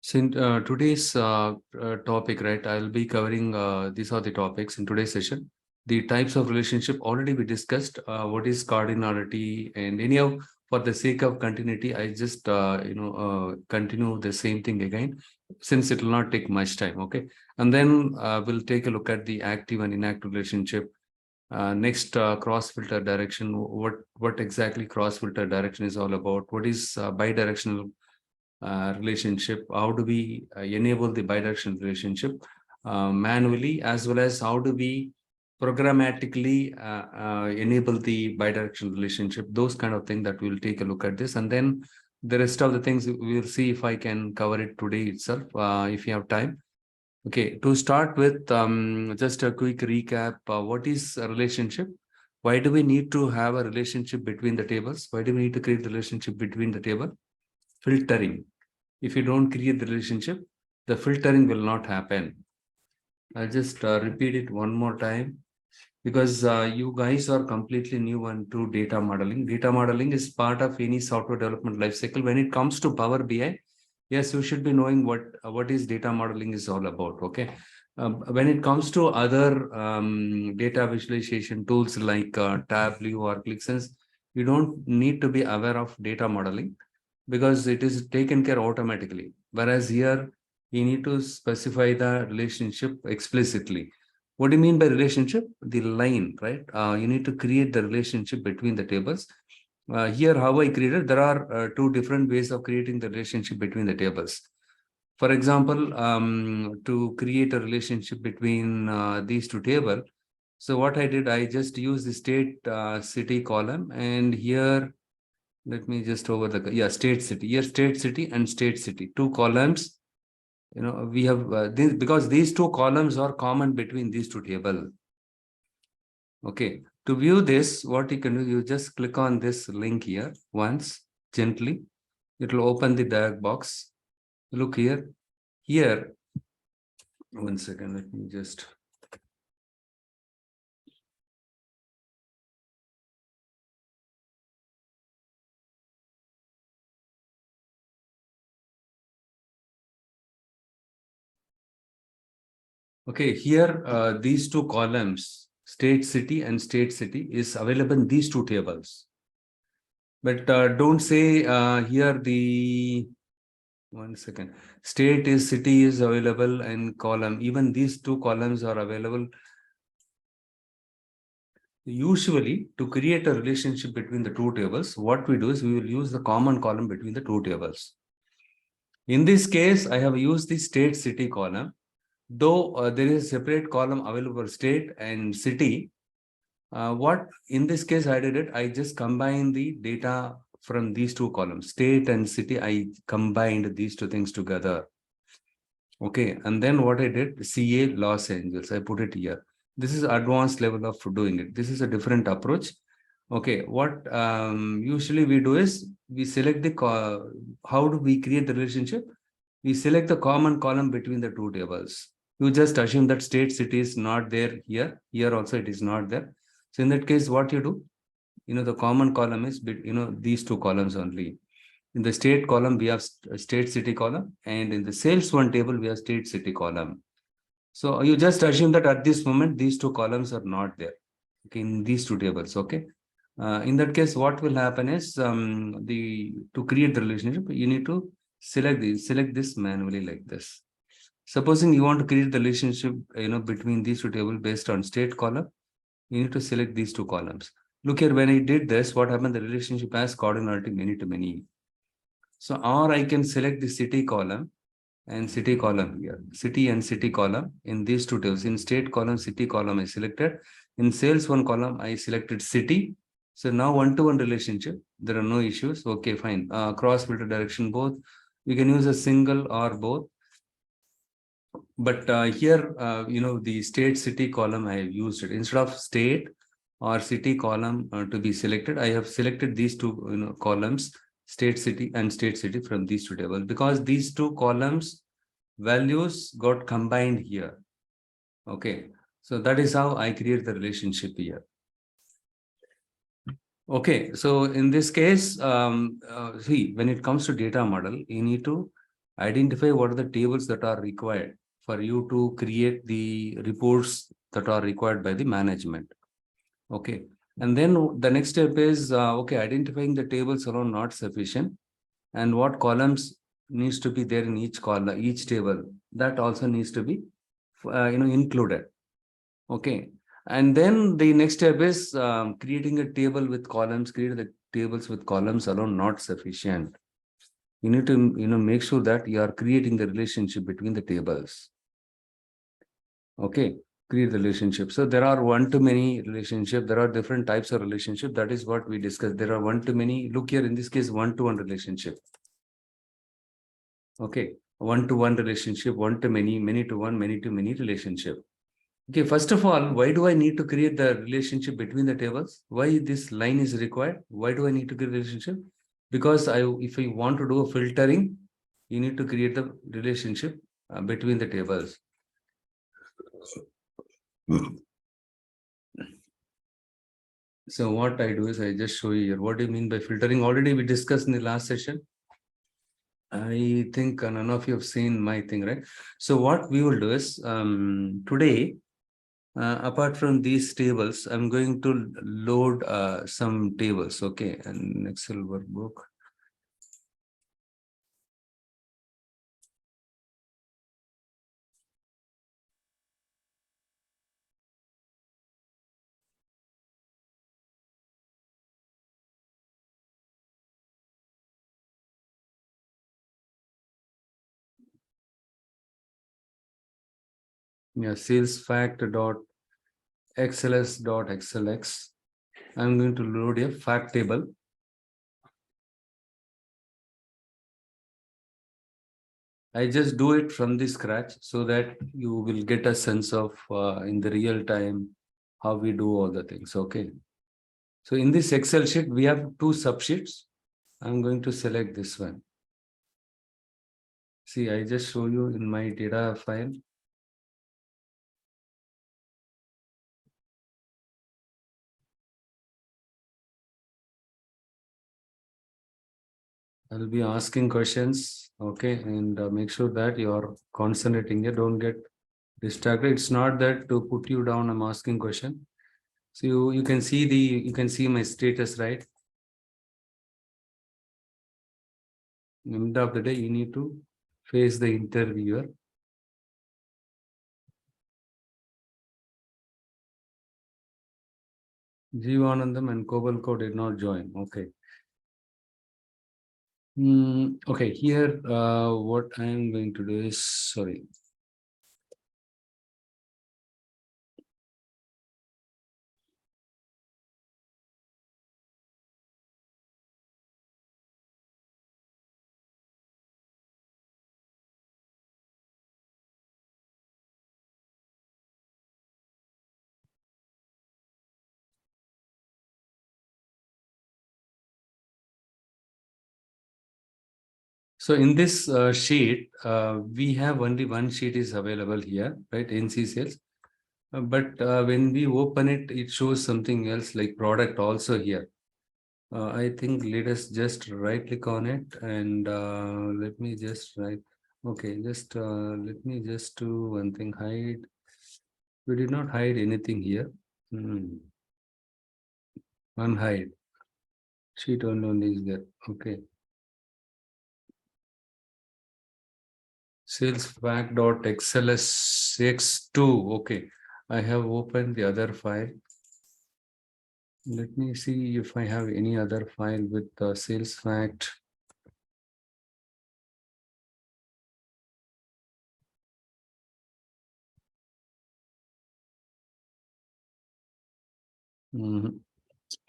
So in today's topic, right, I'll be covering these are the topics in today's session. The types of relationship already we discussed. What is cardinality, and anyhow, for the sake of continuity, I just continue the same thing again, since it will not take much time. Okay, and then we'll take a look at the active and inactive relationship. Next, cross filter direction. What exactly cross filter direction is all about? What is bidirectional relationship? How do we enable the bidirectional relationship manually, as well as how do we programmatically enable the bidirectional relationship? Those kind of things that we'll take a look at this, and then the rest of the things we'll see if I can cover it today itself, if you have time. Okay, to start with, just a quick recap. What is a relationship? Why do we need to have a relationship between the tables? Why do we need to create a relationship between the table? Filtering. If you don't create the relationship, the filtering will not happen. I'll just repeat it one more time, because you guys are completely new into data modeling. Data modeling is part of any software development lifecycle. When it comes to Power BI, yes, you should be knowing what is data modeling is all about. Okay. When it comes to other data visualization tools like Tableau or ClickSense, you don't need to be aware of data modeling, because it is taken care automatically. Whereas here, you need to specify the relationship explicitly. What do you mean by relationship? The line, right? You need to create the relationship between the tables. Here, how I created, there are two different ways of creating the relationship between the tables. For example, to create a relationship between these two tables, so what I did, I just used the state city column, and here, let me just over the, state city. Here, state city and state city, two columns. We have because these two columns are common between these two tables. Okay, to view this, what you can do, you just click on this link here once, gently. It will open the dialog box. Look here. Here, 1 second, let me just. Okay, here, these two columns, state city and state city, is available in these two tables. But don't say here the 1 second. State is city is available in column. Even these two columns are available. Usually, to create a relationship between the two tables, what we do is we will use the common column between the two tables. In this case, I have used the state city column. Though there is a separate column available for state and city, what in this case I did it, I just combined the data from these two columns, state and city. I combined these two things together. Okay, and then what I did, CA Los Angeles, I put it here. This is advanced level of doing it. This is a different approach. Okay, what usually we do is we select the, how do we create the relationship? We select the common column between the two tables. You just assume that state city is not there here. Here also it is not there. So in that case, what you do, the common column is, these two columns only. In the state column, we have state city column, and in the sales one table, we have state city column. So you just assume that at this moment, these two columns are not there, okay, in these two tables. Okay. In that case, what will happen is to create the relationship, you need to select this manually like this. Supposing you want to create the relationship, between these two tables based on state column, you need to select these two columns. Look here, when I did this, what happened? The relationship has cardinality many to many. So, or I can select the city column and city column here, city and city column in these two tables. In state column, city column I selected. In sales one column, I selected city. So now one-to-one relationship, there are no issues. Okay, fine. Cross filter direction, both. You can use a single or both. But here, the state city column, I have used it. Instead of state or city column to be selected, I have selected these two columns, state city and state city, from these two tables, because these two columns values got combined here. Okay, so that is how I create the relationship here. Okay, so in this case, see, when it comes to data model, you need to Identify what are the tables that are required for you to create the reports that are required by the management. Okay. And then the next step is, okay, identifying the tables alone not sufficient, and what columns needs to be there in each column, each table, that also needs to be, included. Okay. And then the next step is creating a table with columns. Create the tables with columns alone not sufficient. You need to, make sure that you are creating the relationship between the tables. Okay, create the relationship. So there are one to many relationship. There are different types of relationship. That is what we discussed. There are one to many. Look here, in this case, one to one relationship. Okay, one to one relationship, one to many to one, many to many relationship. Okay, first of all, why do I need to create the relationship between the tables? Why this line is required? Why do I need to create a relationship? Because if I want to do a filtering, you need to create the relationship between the tables. So what I do is I just show you here. What do you mean by filtering? Already we discussed in the last session. I think none of you have seen my thing, right? So what we will do is today, apart from these tables, I'm going to load some tables, okay, and Excel workbook. Yeah, sales fact dot xls dot xlx. I'm going to load a fact table. I just do it from the scratch so that you will get a sense of in the real time how we do all the things. Okay. So in this Excel sheet, we have two subsheets. I'm going to select this one. See, I just show you in my data file. I'll be asking questions, okay, and make sure that you're concentrating here. Don't get distracted. It's not that to put you down. I'm asking question. So you can see my status, right? End of the day, you need to face the interviewer. Jivanandam and Kobalko did not join. Okay. Okay, here what I am going to do is, sorry. So in this sheet, we have only one sheet is available here, right? NC sales. But when we open it, it shows something else like product also here. I think let us just right click on it and let me just write. Okay, just let me just do one thing, hide. We did not hide anything here. Unhide. Sheet only is there. Okay. Sales fact.xlsx2. Okay. I have opened the other file. Let me see if I have any other file with sales fact.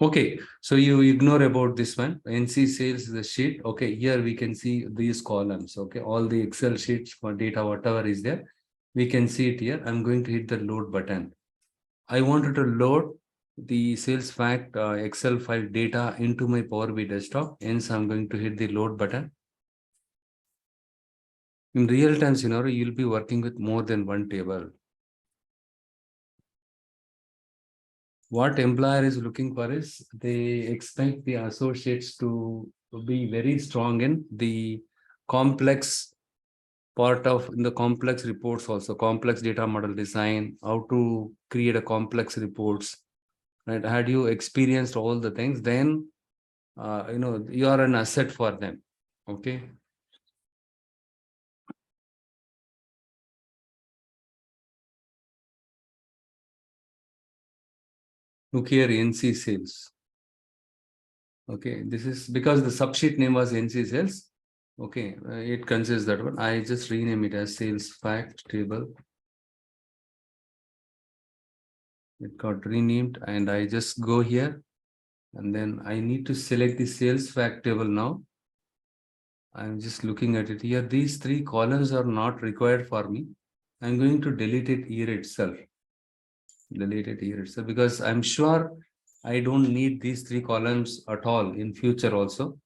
Okay, so you ignore about this one. NC sales is the sheet. Okay, here we can see these columns. Okay, all the Excel sheets for data, whatever is there, we can see it here. I'm going to hit the load button. I wanted to load the sales fact Excel file data into my Power BI desktop. Hence, I'm going to hit the load button. In real time scenario, you'll be working with more than one table. What employer is looking for is they expect the associates to be very strong in the complex part of in the complex reports also, complex data model design, how to create a complex reports, right? Had you experienced all the things, then you are an asset for them. Okay. Look here, NC sales. Okay, this is because the subsheet name was NC sales. Okay, it considers that one. I just rename it as sales fact table. It got renamed, and I just go here, and then I need to select the sales fact table now. I'm just looking at it here. These three columns are not required for me. I'm going to delete it here itself. Delete it here itself because I'm sure I don't need these three columns at all in future also.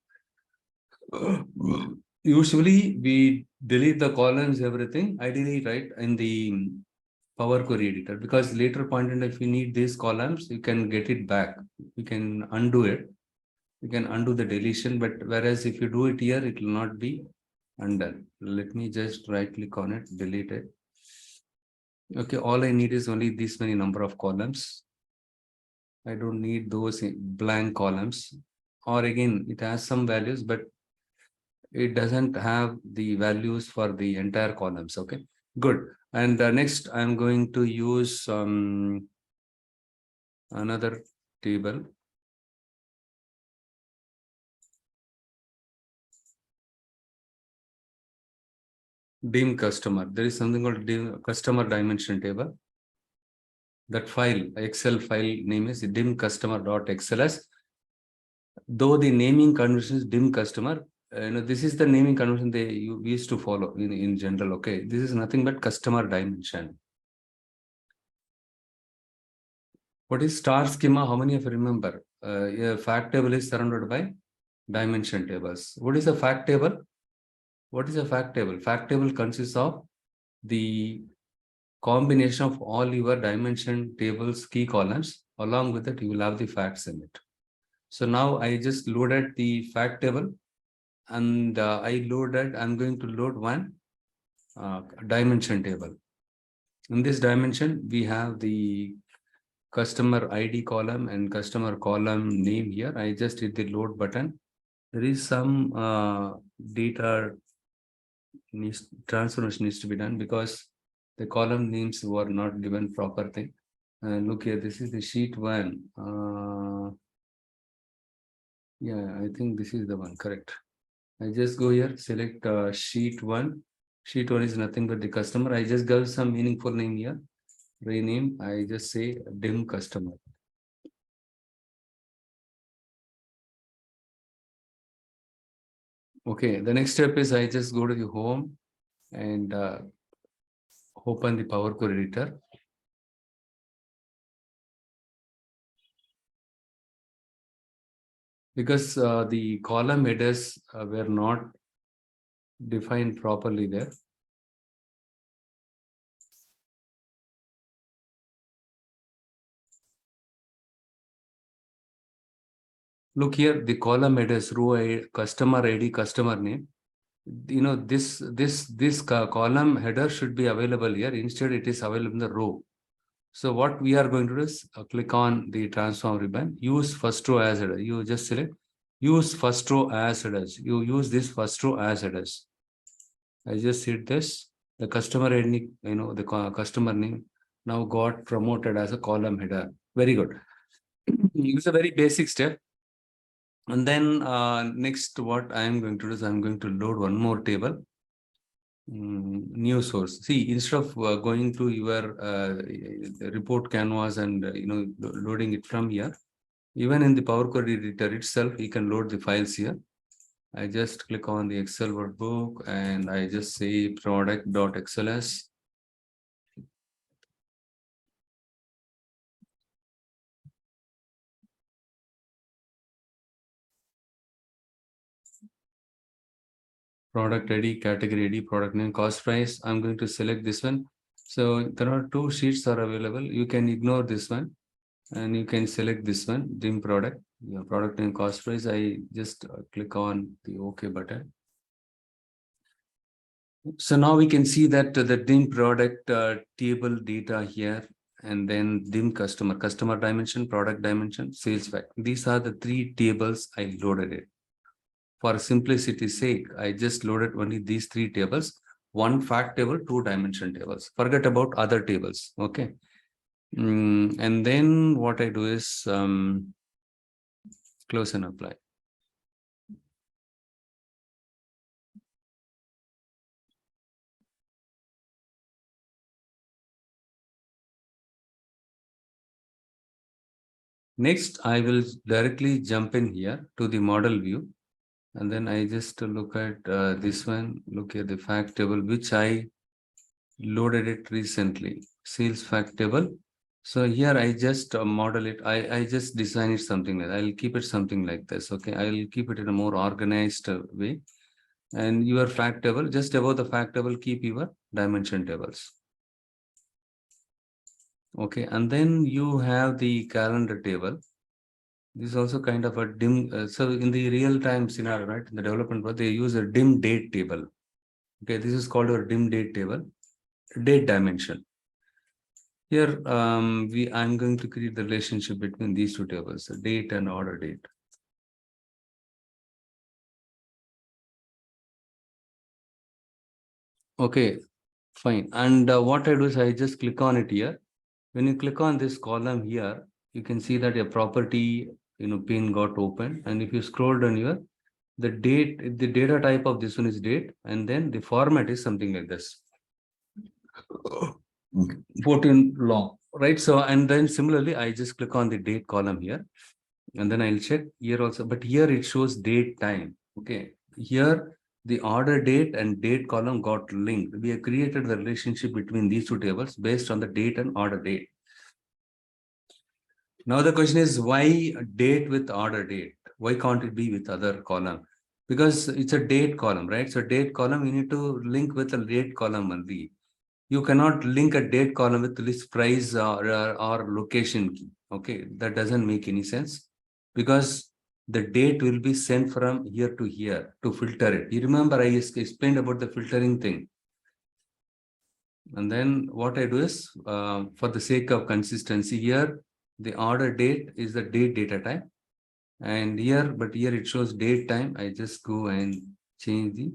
Usually we delete the columns, everything, ideally, right, in the Power Query editor, because later point in if you need these columns, you can get it back. You can undo it. You can undo the deletion, but whereas if you do it here, it will not be undone. Let me just right click on it, delete it. Okay, all I need is only this many number of columns. I don't need those blank columns. Or again, it has some values, but it doesn't have the values for the entire columns. Okay, good. And next, I'm going to use another table. Dim customer. There is something called dim customer dimension table. That file, Excel file name is dim customer.xls. Though the naming convention is dim customer, this is the naming convention we used to follow in general. Okay, this is nothing but customer dimension. What is star schema? How many of you remember? A fact table is surrounded by dimension tables. What is a fact table? What is a fact table? Fact table consists of the combination of all your dimension tables key columns. Along with it, you will have the facts in it. So now I just loaded the fact table, and I'm going to load one dimension table. In this dimension, we have the customer ID column and customer column name here. I just hit the load button. There is some data transformation needs to be done because the column names were not given proper thing. Look here, this is the sheet one. Yeah, I think this is the one, correct. I just go here, select sheet one. Sheet one is nothing but the customer. I just give some meaningful name here. Rename, I just say dim customer. Okay, the next step is I just go to the home and open the Power Query editor. Because the column headers were not defined properly there. Look here, the column headers, row ID, customer ID, customer name. This column header should be available here. Instead, it is available in the row. So what we are going to do is click on the transform ribbon, use first row as header. You just select use first row as headers. You use this first row as headers. I just hit this. The customer ID, the customer name now got promoted as a column header. Very good. It's a very basic step. And then next, what I am going to do is I'm going to load one more table. New source. See, instead of going to your report canvas and loading it from here, even in the Power Query editor itself, you can load the files here. I just click on the Excel workbook and I just say product.xls. Product ID, category ID, product name, cost price. I'm going to select this one. So there are two sheets are available. You can ignore this one and you can select this one, dim product, your product name, cost price. I just click on the OK button. So now we can see that the dim product table data here, and then dim customer dimension, product dimension, sales fact. These are the three tables I loaded it. For simplicity's sake, I just loaded only these three tables, one fact table, two dimension tables. Forget about other tables. Okay. And then what I do is close and apply. Next, I will directly jump in here to the model view. And then I just look at this one, look at the fact table, which I loaded it recently, sales fact table. So here I just model it. I just design it something like that. I'll keep it something like this. Okay. I'll keep it in a more organized way. And your fact table, just above the fact table, keep your dimension tables. Okay. And then you have the calendar table. This is also kind of a dim. So in the real time scenario, right? In the development world, they use a dim date table. Okay. This is called a dim date table, date dimension. Here, I'm going to create the relationship between these two tables, date and order date. Okay, fine. And what I do is I just click on it here. When you click on this column here, you can see that a property, pane got open. And if you scroll down here, the date, the data type of this one is date, and then the format is something like this. 14 long, right? So, and then similarly, I just click on the date column here, and then I'll check here also, but here it shows date time. Okay, here the order date and date column got linked. We have created the relationship between these two tables based on the date and order date. Now the question is, why date with order date? Why can't it be with other column? Because it's a date column, right? So date column, you need to link with a date column only. You cannot link a date column with list price or location key. Okay, that doesn't make any sense, because the date will be sent from here to here to filter it. You remember I explained about the filtering thing. And then what I do is, for the sake of consistency here, the order date is the date data type. And here, but here it shows date time. I just go and change the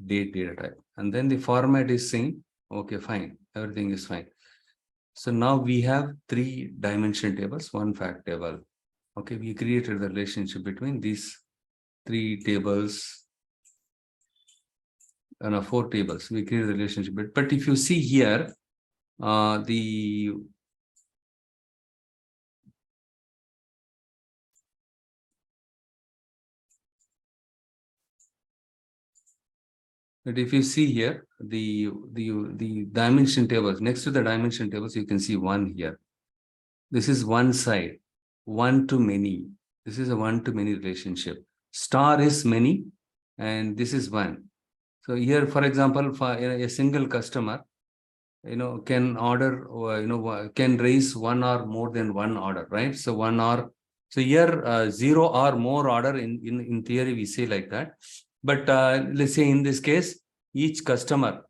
date data type. And then the format is same. Okay, fine. Everything is fine. So now we have three dimension tables, one fact table. Okay, we created the relationship between these three tables and four tables. We created the relationship. But if you see here, but if you see here, the dimension tables, next to the dimension tables, you can see one here. This is one side, one to many. This is a one to many relationship. Star is many, and this is one. So here, for example, for a single customer, can order, can raise one or more than one order, right? So one or, so here zero or more order in theory we say like that. But let's say in this case, each customer,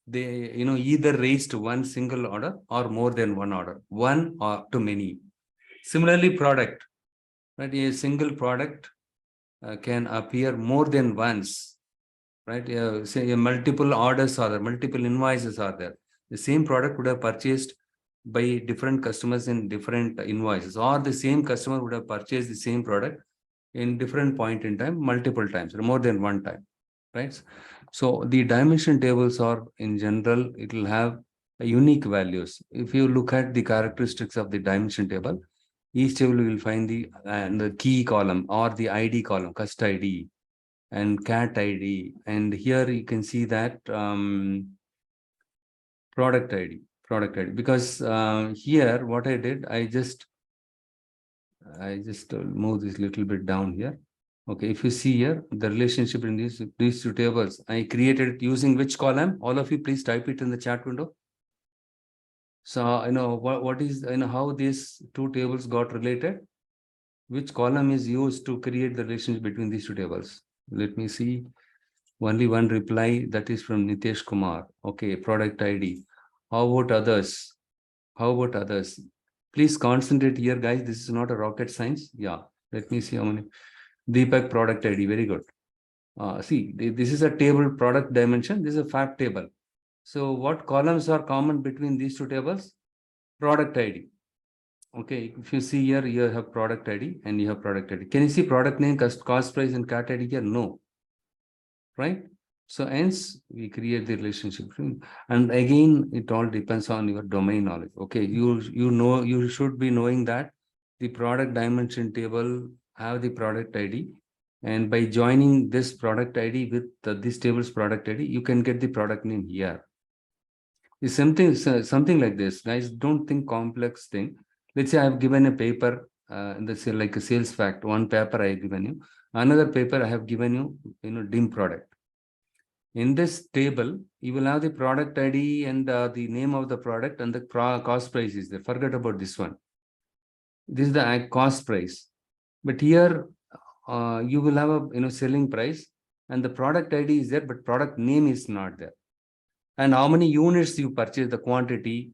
they either raised one single order or more than one order, one or to many. Similarly, product, right? A single product can appear more than once, right? Say multiple orders are there, multiple invoices are there. The same product would have purchased by different customers in different invoices, or the same customer would have purchased the same product in different point in time, multiple times, or more than one time, right? So the dimension tables are, in general, it will have unique values. If you look at the characteristics of the dimension table, each table will find the key column or the ID column, cust ID and cat ID. And here you can see that product ID, because here what I did, I just move this little bit down here. Okay, if you see here, the relationship in these two tables, I created it using which column? All of you, please type it in the chat window. So, what is, how these two tables got related? Which column is used to create the relationship between these two tables? Let me see. Only one reply, that is from Nitesh Kumar. Okay, product ID. How about others? How about others? Please concentrate here, guys. This is not a rocket science. Yeah, let me see how many. Deepak product ID. Very good. See, this is a table product dimension. This is a fact table. So what columns are common between these two tables? Product ID. Okay, if you see here, you have product ID and you have product ID. Can you see product name, cost price, and cat ID here? No, right? So hence we create the relationship. And again, it all depends on your domain knowledge. Okay, you should be knowing that the product dimension table have the product ID. And by joining this product ID with this table's product ID, you can get the product name here. It's something like this, guys. Don't think complex thing. Let's say I've given a paper, let's say like a sales fact. One paper I have given you, another paper I have given you, dim product. In this table, you will have the product ID and the name of the product and the cost price is there. Forget about this one. This is the cost price. But here, you will have a selling price and the product ID is there, but product name is not there. And how many units you purchase, the quantity.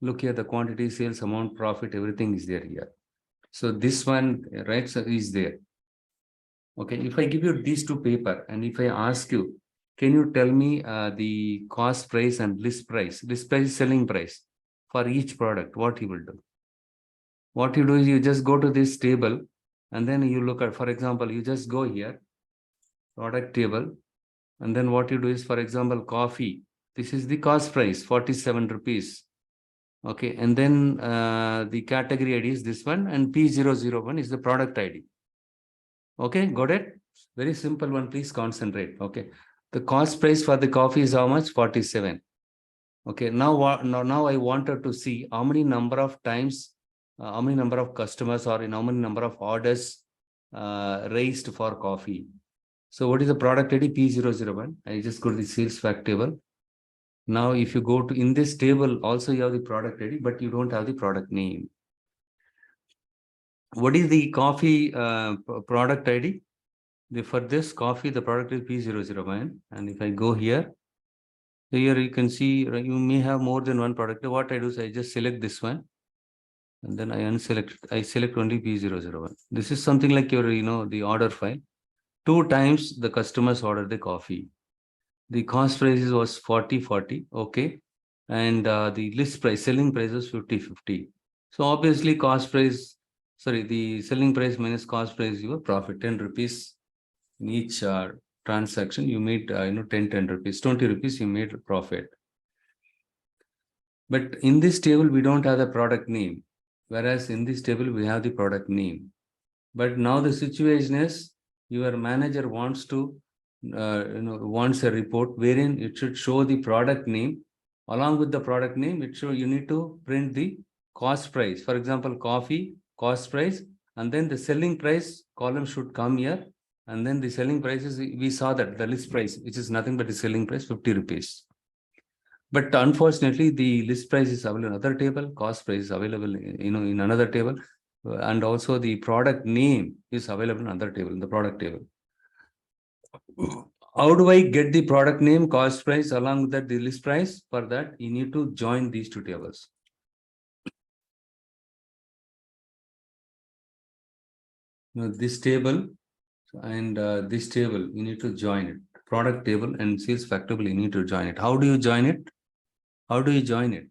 Look here, the quantity, sales amount, profit, everything is there here. So this one, right, so is there. Okay, if I give you these two paper and if I ask you, can you tell me the cost price and list price? List price, selling price for each product, what you will do? What you do is you just go to this table and then you look at, for example, you just go here, product table, and then what you do is, for example, coffee. This is the cost price, 47 rupees. Okay, and then the category ID is this one, and P001 is the product ID. Okay, got it? Very simple one, please concentrate. Okay, the cost price for the coffee is how much? 47. Okay, now I wanted to see how many number of times, how many number of customers or in how many number of orders raised for coffee. So what is the product ID? P001. I just go to the sales fact table. Now, if you go to in this table, also you have the product ID, but you don't have the product name. What is the coffee product ID? For this coffee, the product is P001. And if I go here you can see you may have more than one product. What I do is I just select this one. And then I unselect, I select only P001. This is something like your, the order file. 2 times the customers ordered the coffee. The cost price was 40. Okay. And the list price, selling price was 50. So obviously the selling price minus cost price, your profit, 10 rupees in each transaction. You made, 10 rupees, 20 rupees, you made profit. But in this table, we don't have the product name. Whereas in this table, we have the product name. But now the situation is your manager wants to, wants a report wherein it should show the product name. Along with the product name, you need to print the cost price. For example, coffee, cost price, and then the selling price column should come here. And then the selling prices, we saw that the list price, which is nothing but the selling price, 50 rupees. But unfortunately, the list price is available in another table, cost price is available, in another table, and also the product name is available in another table, in the product table. How do I get the product name, cost price, along with that the list price? For that, you need to join these two tables. Now, this table and this table, you need to join it. Product table and sales fact table, you need to join it. How do you join it? How do you join it?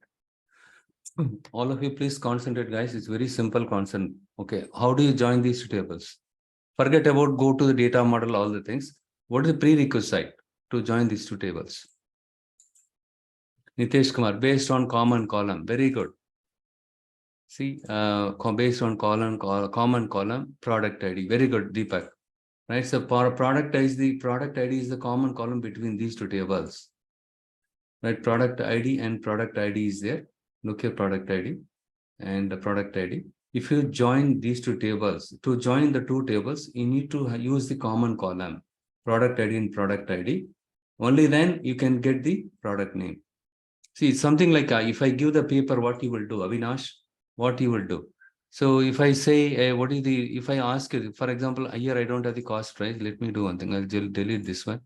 All of you, please concentrate, guys. It's very simple concept. Okay, how do you join these two tables? Forget about go to the data model, all the things. What is the prerequisite to join these two tables? Nitesh Kumar, based on common column. Very good. See, based on common column, product ID. Very good, Deepak. Right, so product ID is the common column between these two tables. Right, product ID and product ID is there. Look here, product ID and the product ID. If you join these two tables, to join the two tables, you need to use the common column, product ID and product ID. Only then you can get the product name. See, it's something like if I give the paper, what you will do, Avinash, what you will do. So if I say, if I ask you, for example, here I don't have the cost price, let me do one thing, I'll delete this one.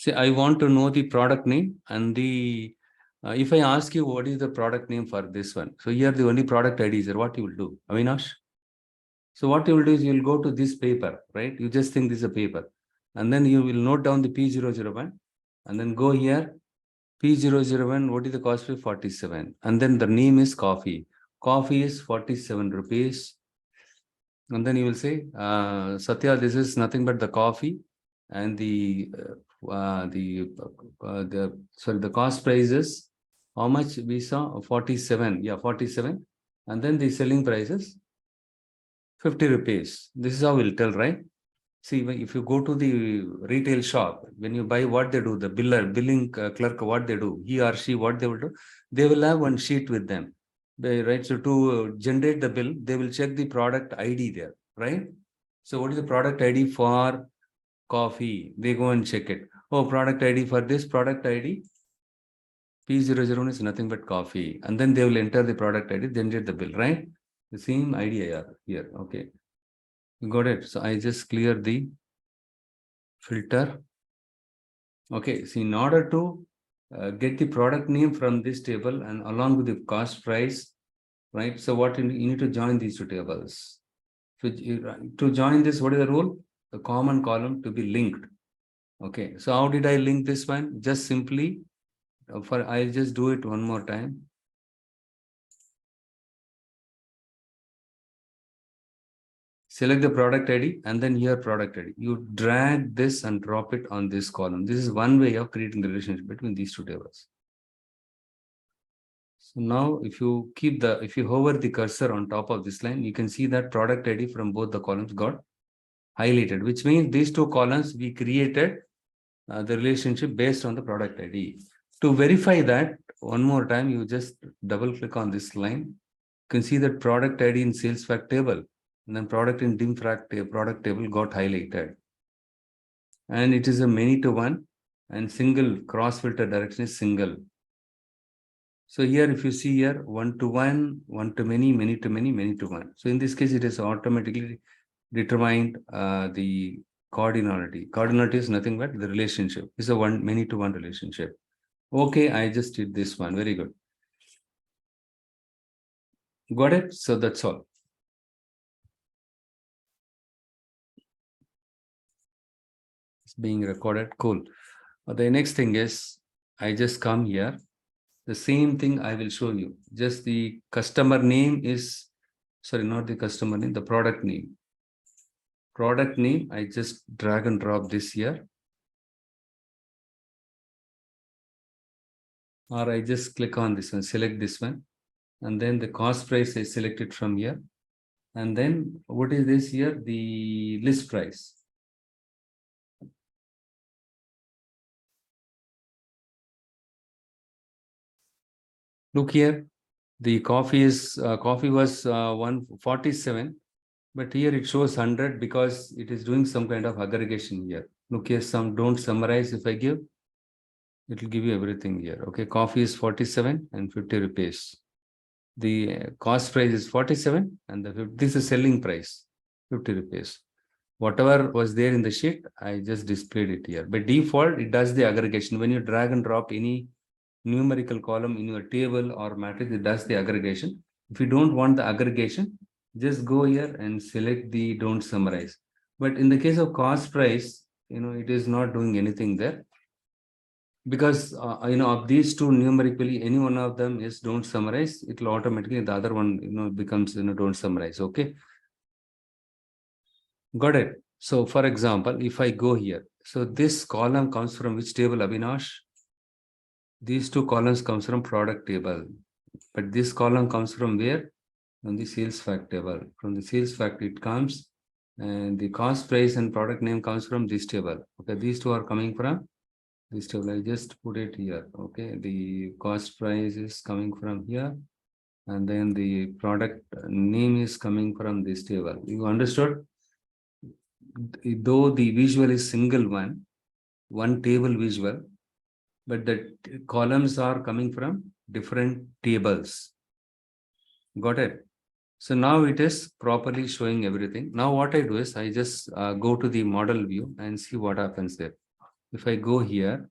See, I want to know the product name and the, if I ask you what is the product name for this one. So here the only product ID is there. What you will do, Avinash? So what you will do is you will go to this paper, right? You just think this is a paper. And then you will note down the P001 and then go here. P001, what is the cost of 47? And then the name is coffee. Coffee is 47 rupees. And then you will say, Satya, this is nothing but the coffee and the sorry, the cost price is how much we saw? 47. Yeah, 47. And then the selling price is 50 rupees. This is how we'll tell, right? See, if you go to the retail shop, when you buy, what they do, the billing clerk, what they do, he or she, what they will do, they will have one sheet with them, right? So to generate the bill, they will check the product ID there, right? So what is the product ID for coffee? They go and check it. Oh, product ID for this product ID, P001 is nothing but coffee. And then they will enter the product ID, generate the bill, right? The same idea here, okay. You got it. So I just clear the filter. Okay, so in order to get the product name from this table and along with the cost price, right? So what you need to join these two tables. So to join this, what is the rule? The common column to be linked. Okay, so how did I link this one? Just simply, I'll just do it one more time. Select the product ID and then here product ID. You drag this and drop it on this column. This is one way of creating the relationship between these two tables. So now if you hover the cursor on top of this line, you can see that product ID from both the columns got highlighted, which means these two columns we created the relationship based on the product ID. To verify that, one more time, you just double click on this line. You can see that product ID in sales fact table and then product in dim fact product table got highlighted. And it is a many to one and single cross filter direction is single. So here, if you see here, one to one, one to many, many to many, many to one. So in this case, it is automatically determined the cardinality. Cardinality is nothing but the relationship. It's a one many to one relationship. Okay, I just did this one. Very good. Got it? So that's all. It's being recorded. Cool. The next thing is, I just come here. The same thing I will show you. Just the customer name is, sorry, not the customer name, the product name. Product name, I just drag and drop this here. Or I just click on this one, select this one. And then the cost price is selected from here. And then what is this here? The list price. Look here, the coffee was 147, but here it shows 100 because it is doing some kind of aggregation here. Look here, don't summarize. If I give, it will give you everything here. Okay, coffee is 47 and 50 rupees. The cost price is 47 and this is selling price, 50 rupees. Whatever was there in the sheet, I just displayed it here. By default, it does the aggregation. When you drag and drop any numerical column in your table or matrix, it does the aggregation. If you don't want the aggregation, just go here and select the don't summarize. But in the case of cost price, it is not doing anything there. Because of these two numerically, any one of them is don't summarize, it will automatically, the other one becomes don't summarize. Okay, got it. So for example, if I go here, so this column comes from which table, Avinash? These two columns comes from product table, but this column comes from where? From the sales fact table. From the sales fact it comes, and the cost price and product name comes from this table. Okay, these two are coming from this table. I just put it here. Okay, the cost price is coming from here, and then the product name is coming from this table. You understood? Though the visual is single one table visual, but the columns are coming from different tables. Got it? So now it is properly showing everything. Now what I do is I just go to the model view and see what happens there. if I go here,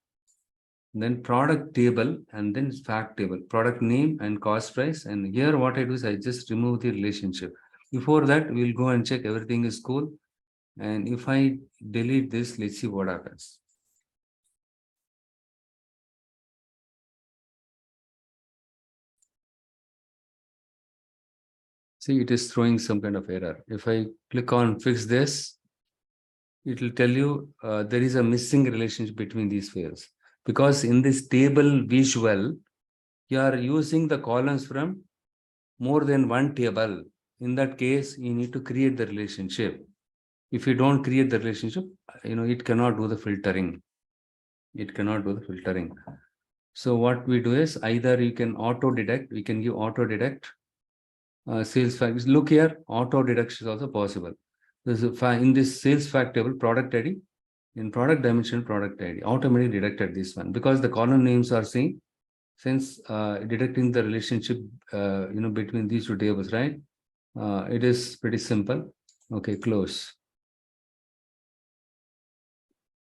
then product table and then fact table, product name and cost price. And here what I do is I just remove the relationship. Before that, we'll go and check everything is cool. And if I delete this, let's see what happens. See, it is throwing some kind of error. If I click on fix this, it will tell you there is a missing relationship between these fields. Because in this table visual, you are using the columns from more than one table. In that case, you need to create the relationship. If you don't create the relationship, it cannot do the filtering. It cannot do the filtering. So what we do is either you can auto deduct, we can give auto deduct sales fact. Look here, auto deduction is also possible. In this sales fact table, product ID, in product dimension, product ID, automatically deducted this one because the column names are same. Since deducting the relationship, between these two tables, right? It is pretty simple. Okay, close.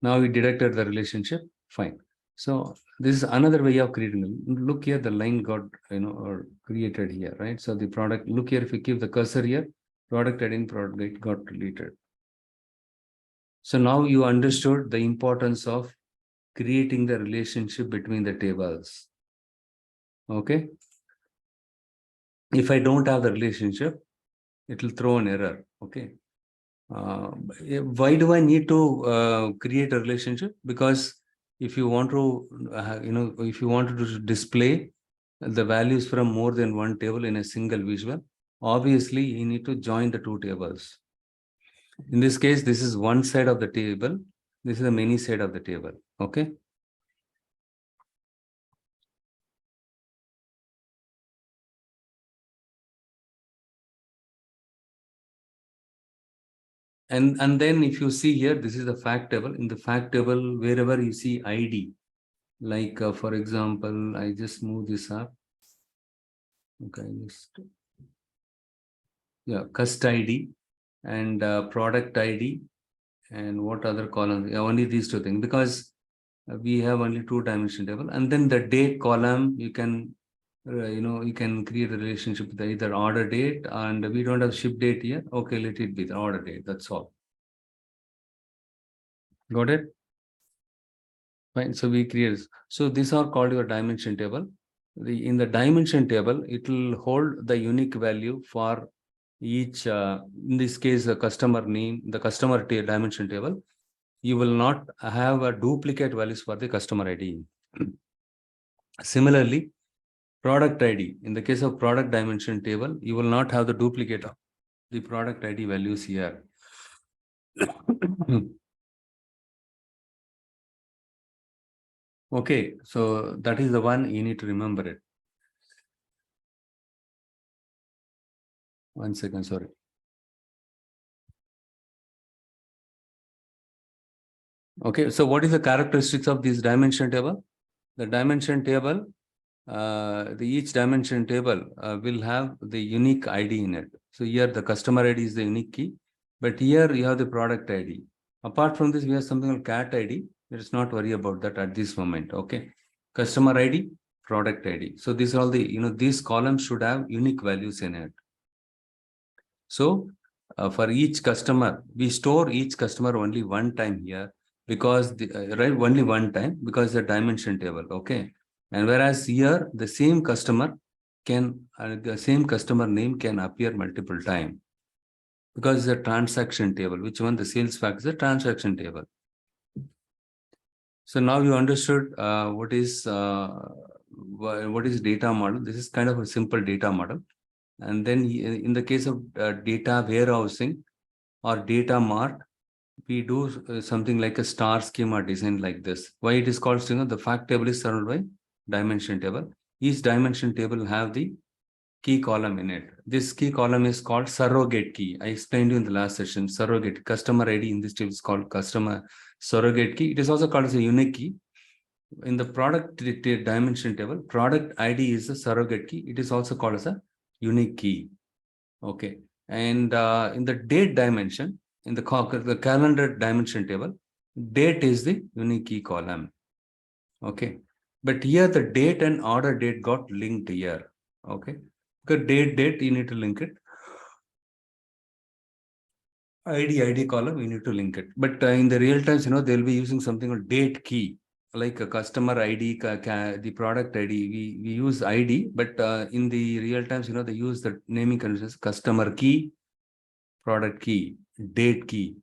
Now we deducted the relationship. Fine. So this is another way of creating. Look here, the line got or created here, right? So the product. Look here, if you keep the cursor here, product ID, product it got deleted. So now you understood the importance of creating the relationship between the tables. Okay. If I don't have the relationship, it will throw an error. Okay. Why do I need to create a relationship? Because if you want to, if you want to display the values from more than one table in a single visual, obviously you need to join the two tables. In this case, this is one side of the table. This is the many side of the table. Okay. And then if you see here, this is the fact table. In the fact table, wherever you see ID, like for example, I just move this up. Okay, cust ID and product ID and what other columns? Yeah, only these two things because we have only 2-dimension table. And then the date column, you can you can create a relationship with either order date, and we don't have ship date here. Okay, let it be the order date. That's all. Got it? Fine. So we create. So these are called your dimension table. In the dimension table, it will hold the unique value for each, in this case, the customer name, the customer dimension table. You will not have a duplicate values for the customer ID. Similarly, product ID. In the case of product dimension table, you will not have the duplicate of the product ID values here. Okay, so that is the one you need to remember it. One second, sorry. Okay, so what is the characteristics of this dimension table? The dimension table, each dimension table will have the unique ID in it. So here the customer ID is the unique key, but here you have the product ID. Apart from this, we have something called cat ID. Let us not worry about that at this moment. Okay, customer ID, product ID. So these are all the, these columns should have unique values in it. So for each customer, we store each customer only one time here because only one time because the dimension table. Okay. And whereas here the same customer the same customer name can appear multiple times because it's a transaction table. Which one? The sales fact is a transaction table. So now you understood what is data model. This is kind of a simple data model. And then in the case of data warehousing or data mart, we do something like a star schema design like this. Why it is called schema? The fact table is surrounded by dimension table. Each dimension table have the key column in it. This key column is called surrogate key. I explained you in the last session. Surrogate customer ID in this table is called customer surrogate key. It is also called as a unique key. In the product dimension table, product ID is a surrogate key. It is also called as a unique key. Okay. And in the date dimension, in the calendar dimension table, Date is the unique key column. Okay. But here the date and order date got linked here. Okay. Because date, you need to link it. ID column, we need to link it. But in the real times, they'll be using something called date key, like a customer ID, the product ID. We use ID, but in the real times, they use the naming conventions, customer key, product key, date key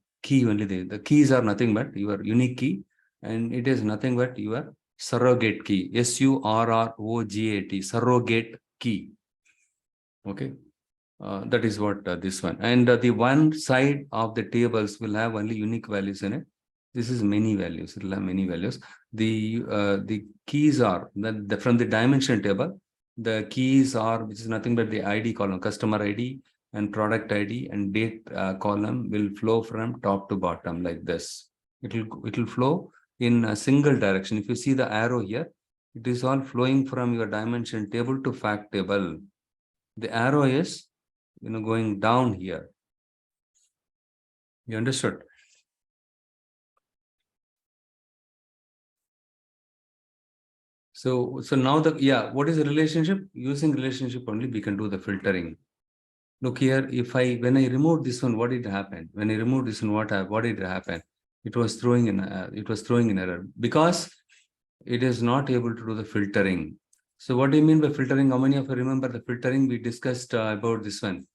only. The keys are nothing but your unique key, and it is nothing but your surrogate key, SURROGAT, surrogate key. Okay. That is what this one. And the one side of the tables will have only unique values in it. This is many values. It will have many values. The keys are from the dimension table. The keys are, which is nothing but the ID column, customer ID and product ID and date column will flow from top to bottom like this. It will flow in a single direction. If you see the arrow here, it is all flowing from your dimension table to fact table. The arrow is going down here. You understood? So now what is the relationship? Using relationship only we can do the filtering. Look here, when I remove this one, what did happen? When I remove this one, what did happen? It was throwing in error because it is not able to do the filtering. So what do you mean by filtering? How many of you remember the filtering we discussed about this one?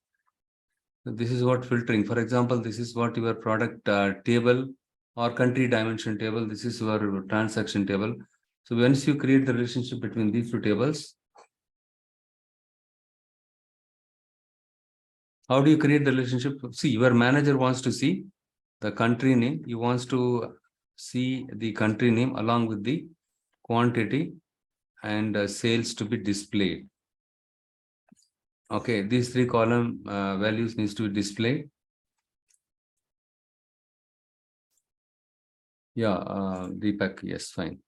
This is what filtering. For example, this is what your product table or country dimension table. This is your transaction table. So once you create the relationship between these two tables, how do you create the relationship? See, your manager wants to see the country name. He wants to see the country name along with the quantity and sales to be displayed. Okay, these three column values needs to be displayed. Yeah, Deepak, yes, fine.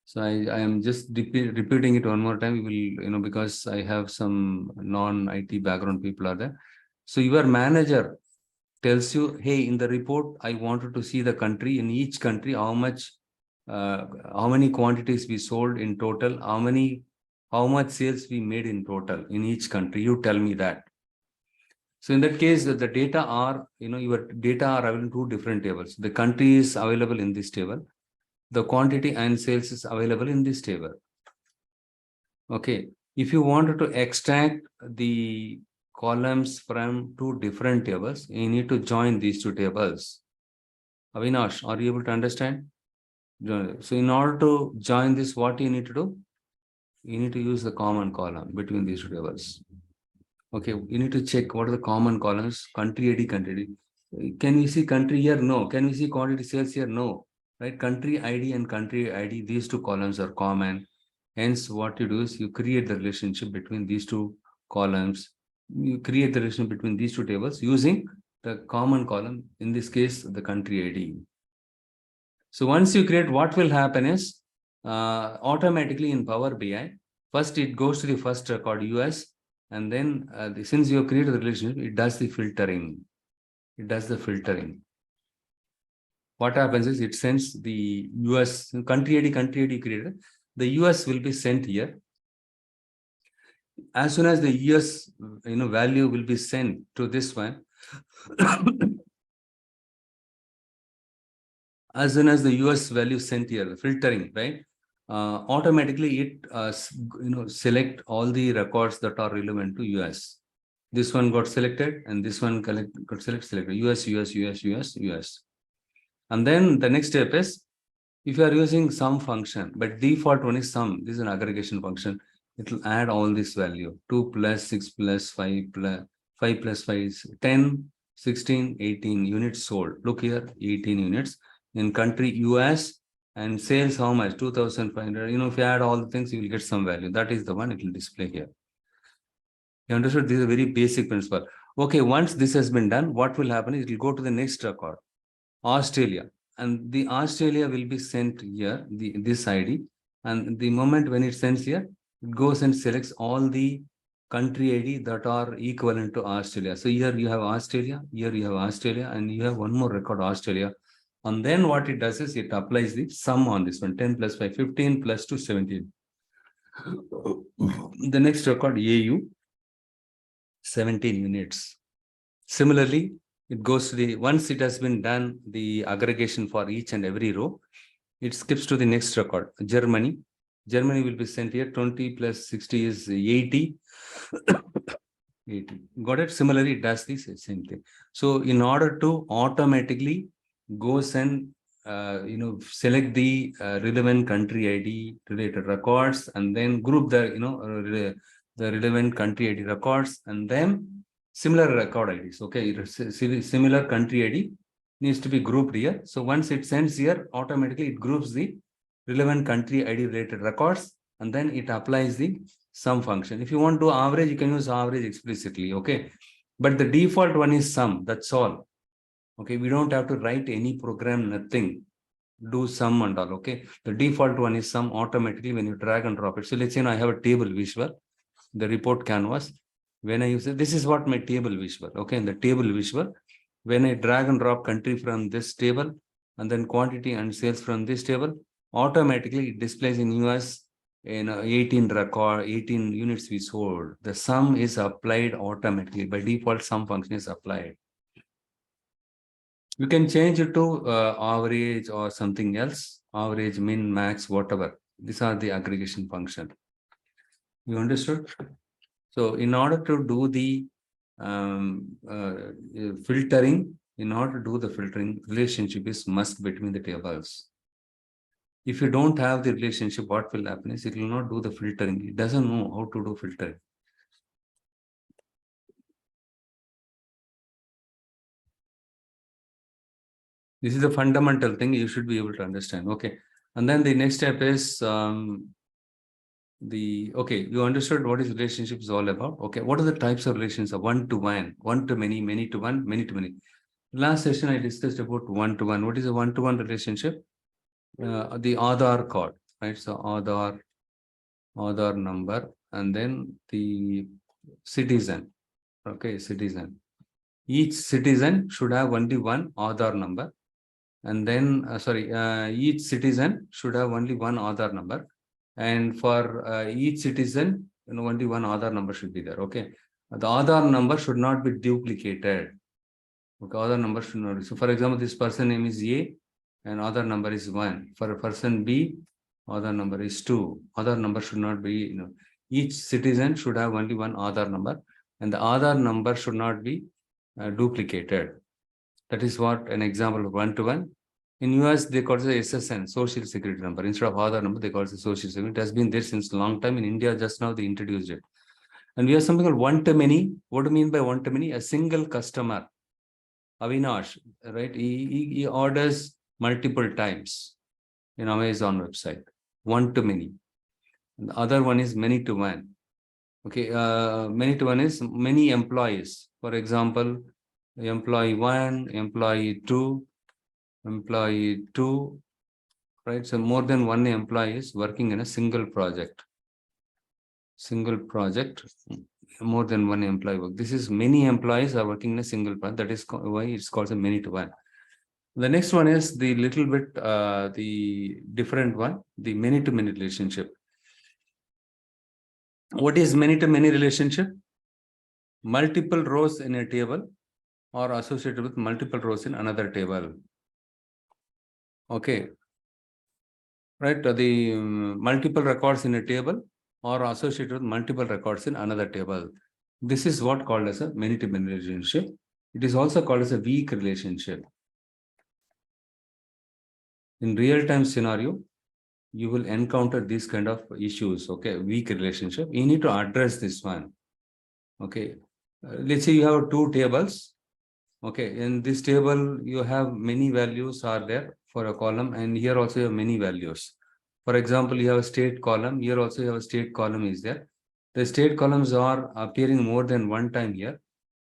So I am just repeating it one more time. We will, because I have some non-IT background people are there. So your manager tells you, hey, in the report, I wanted to see the country, in each country, how many quantities we sold in total, how much sales we made in total in each country. You tell me that. So in that case, the data are, your data are available in two different tables. The country is available in this table. The quantity and sales is available in this table. Okay. If you wanted to extract the columns from two different tables, you need to join these two tables. Avinash, are you able to understand? So in order to join this, what you need to do? You need to use the common column between these two tables. Okay, you need to check what are the common columns, country ID, country ID. Can we see country here? No. Can we see quantity sales here? No. Right? Country ID and country ID, these two columns are common. Hence, what you do is you create the relationship between these two columns. You create the relationship between these two tables using the common column, in this case, the country ID. So once you create, what will happen is automatically in Power BI, first it goes to the first record US, and then since you have created the relationship, it does the filtering. It does the filtering. What happens is it sends the US country ID created. The US will be sent here. As soon as the US value will be sent to this one, as soon as the US value sent here, the filtering, right? Automatically it select all the records that are relevant to US. This one got selected and this one got selected US. And then the next step is, if you are using sum function, but default one is sum, this is an aggregation function, it will add all this value, 2 plus 6 plus 5 plus 5 plus 5 is 10, 16, 18 units sold. Look here, 18 units in country US, and sales how much? 2,500. If you add all the things, you will get some value. That is the one it will display here. You understood? This is a very basic principle. Okay, once this has been done, what will happen is it will go to the next record, Australia. And the Australia will be sent here, this ID. And the moment when it sends here, it goes and selects all the country ID that are equivalent to Australia. So here you have Australia, here you have Australia, and you have one more record, Australia. And then what it does is it applies the sum on this one, 10 plus 5, 15 plus 2, 17. The next record, AU, 17 units. Similarly, it goes to the, once it has been done, the aggregation for each and every row, it skips to the next record, Germany. Germany will be sent here, 20 plus 60 is 80. 80. Got it? Similarly, it does the same thing. So in order to automatically goes and select the relevant country ID related records and then group the the relevant country ID records and then similar record IDs. Okay, similar country ID needs to be grouped here. So once it sends here, automatically it groups the relevant country ID related records and then it applies the sum function. If you want to average, you can use average explicitly. Okay, but the default one is sum. That's all. Okay, we don't have to write any program, nothing. Do sum and all. Okay, the default one is sum automatically when you drag and drop it. So let's say I have a table visual, the report canvas. When I use it, this is what my table visual. Okay, in the table visual, when I drag and drop country from this table and then quantity and sales from this table, automatically it displays in US 18 record, 18 units we sold. The sum is applied automatically. By default, sum function is applied. You can change it to average or something else, average, min, max, whatever. These are the aggregation function. You understood? So in order to do the filtering, relationship is must between the tables. If you don't have the relationship, what will happen is it will not do the filtering. It doesn't know how to do filtering. This is the fundamental thing you should be able to understand. Okay. And then the next step is you understood what is relationship is all about. Okay. What are the types of relations? One-to-one, one-to-many, many-to-one, many-to-many. Last session, I discussed about one-to-one. What is a one-to-one relationship? The Aadhaar card, right? So Aadhaar number, and then the citizen. Okay, citizen. Each citizen should have only one Aadhaar number. And then, each citizen should have only one Aadhaar number. And for each citizen, only one Aadhaar number should be there. Okay. The Aadhaar number should not be duplicated. Okay, Aadhaar number should not be. So, for example, this person name is A and Aadhaar number is 1. For a person B, Aadhaar number is 2. Aadhaar number should not be, each citizen should have only one Aadhaar number. And the Aadhaar number should not be duplicated. That is what an example of one-to-one. In US, they call it the SSN, Social Security Number. Instead of Aadhaar number, they call it the Social Security. It has been there since a long time. In India, just now they introduced it. And we have something called one-to-many. What do you mean by one-to-many? A single customer, Avinash, right? He orders multiple times in Amazon website. One-to-many. The other one is many-to-one. Okay, many-to-one is many employees. For example, employee 1, employee 2, employee 2, right? So more than one employee is working in a single project. Single project, more than one employee work. This is many employees are working in a single project. That is why it's called a many-to-one. The next one is the little bit, the different one, the many-to-many relationship. What is many-to-many relationship? Multiple rows in a table or associated with multiple rows in another table. Okay. Right. The multiple records in a table or associated with multiple records in another table. This is what called as a many-to-many relationship. It is also called as a weak relationship. In real-time scenario, you will encounter these kind of issues. Okay, weak relationship. You need to address this one. Okay, let's say you have two tables. Okay, in this table, you have many values are there for a column, and here also you have many values. For example, you have a state column. Here also you have a state column is there. The state columns are appearing more than one time here.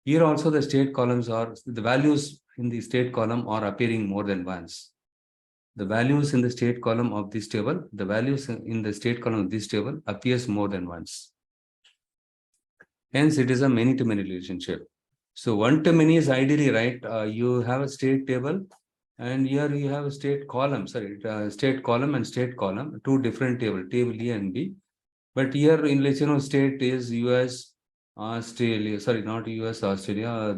Here also the state columns are, the values in the state column are appearing more than once. The values in the state column of this table, the values in the state column of this table appears more than once. Hence, it is a many-to-many relationship. So one-to-many is ideally right. You have a state table And here you have a state column, state column and state column, two different table A and B. But here in, let's state is US, Australia, sorry, not US, Australia,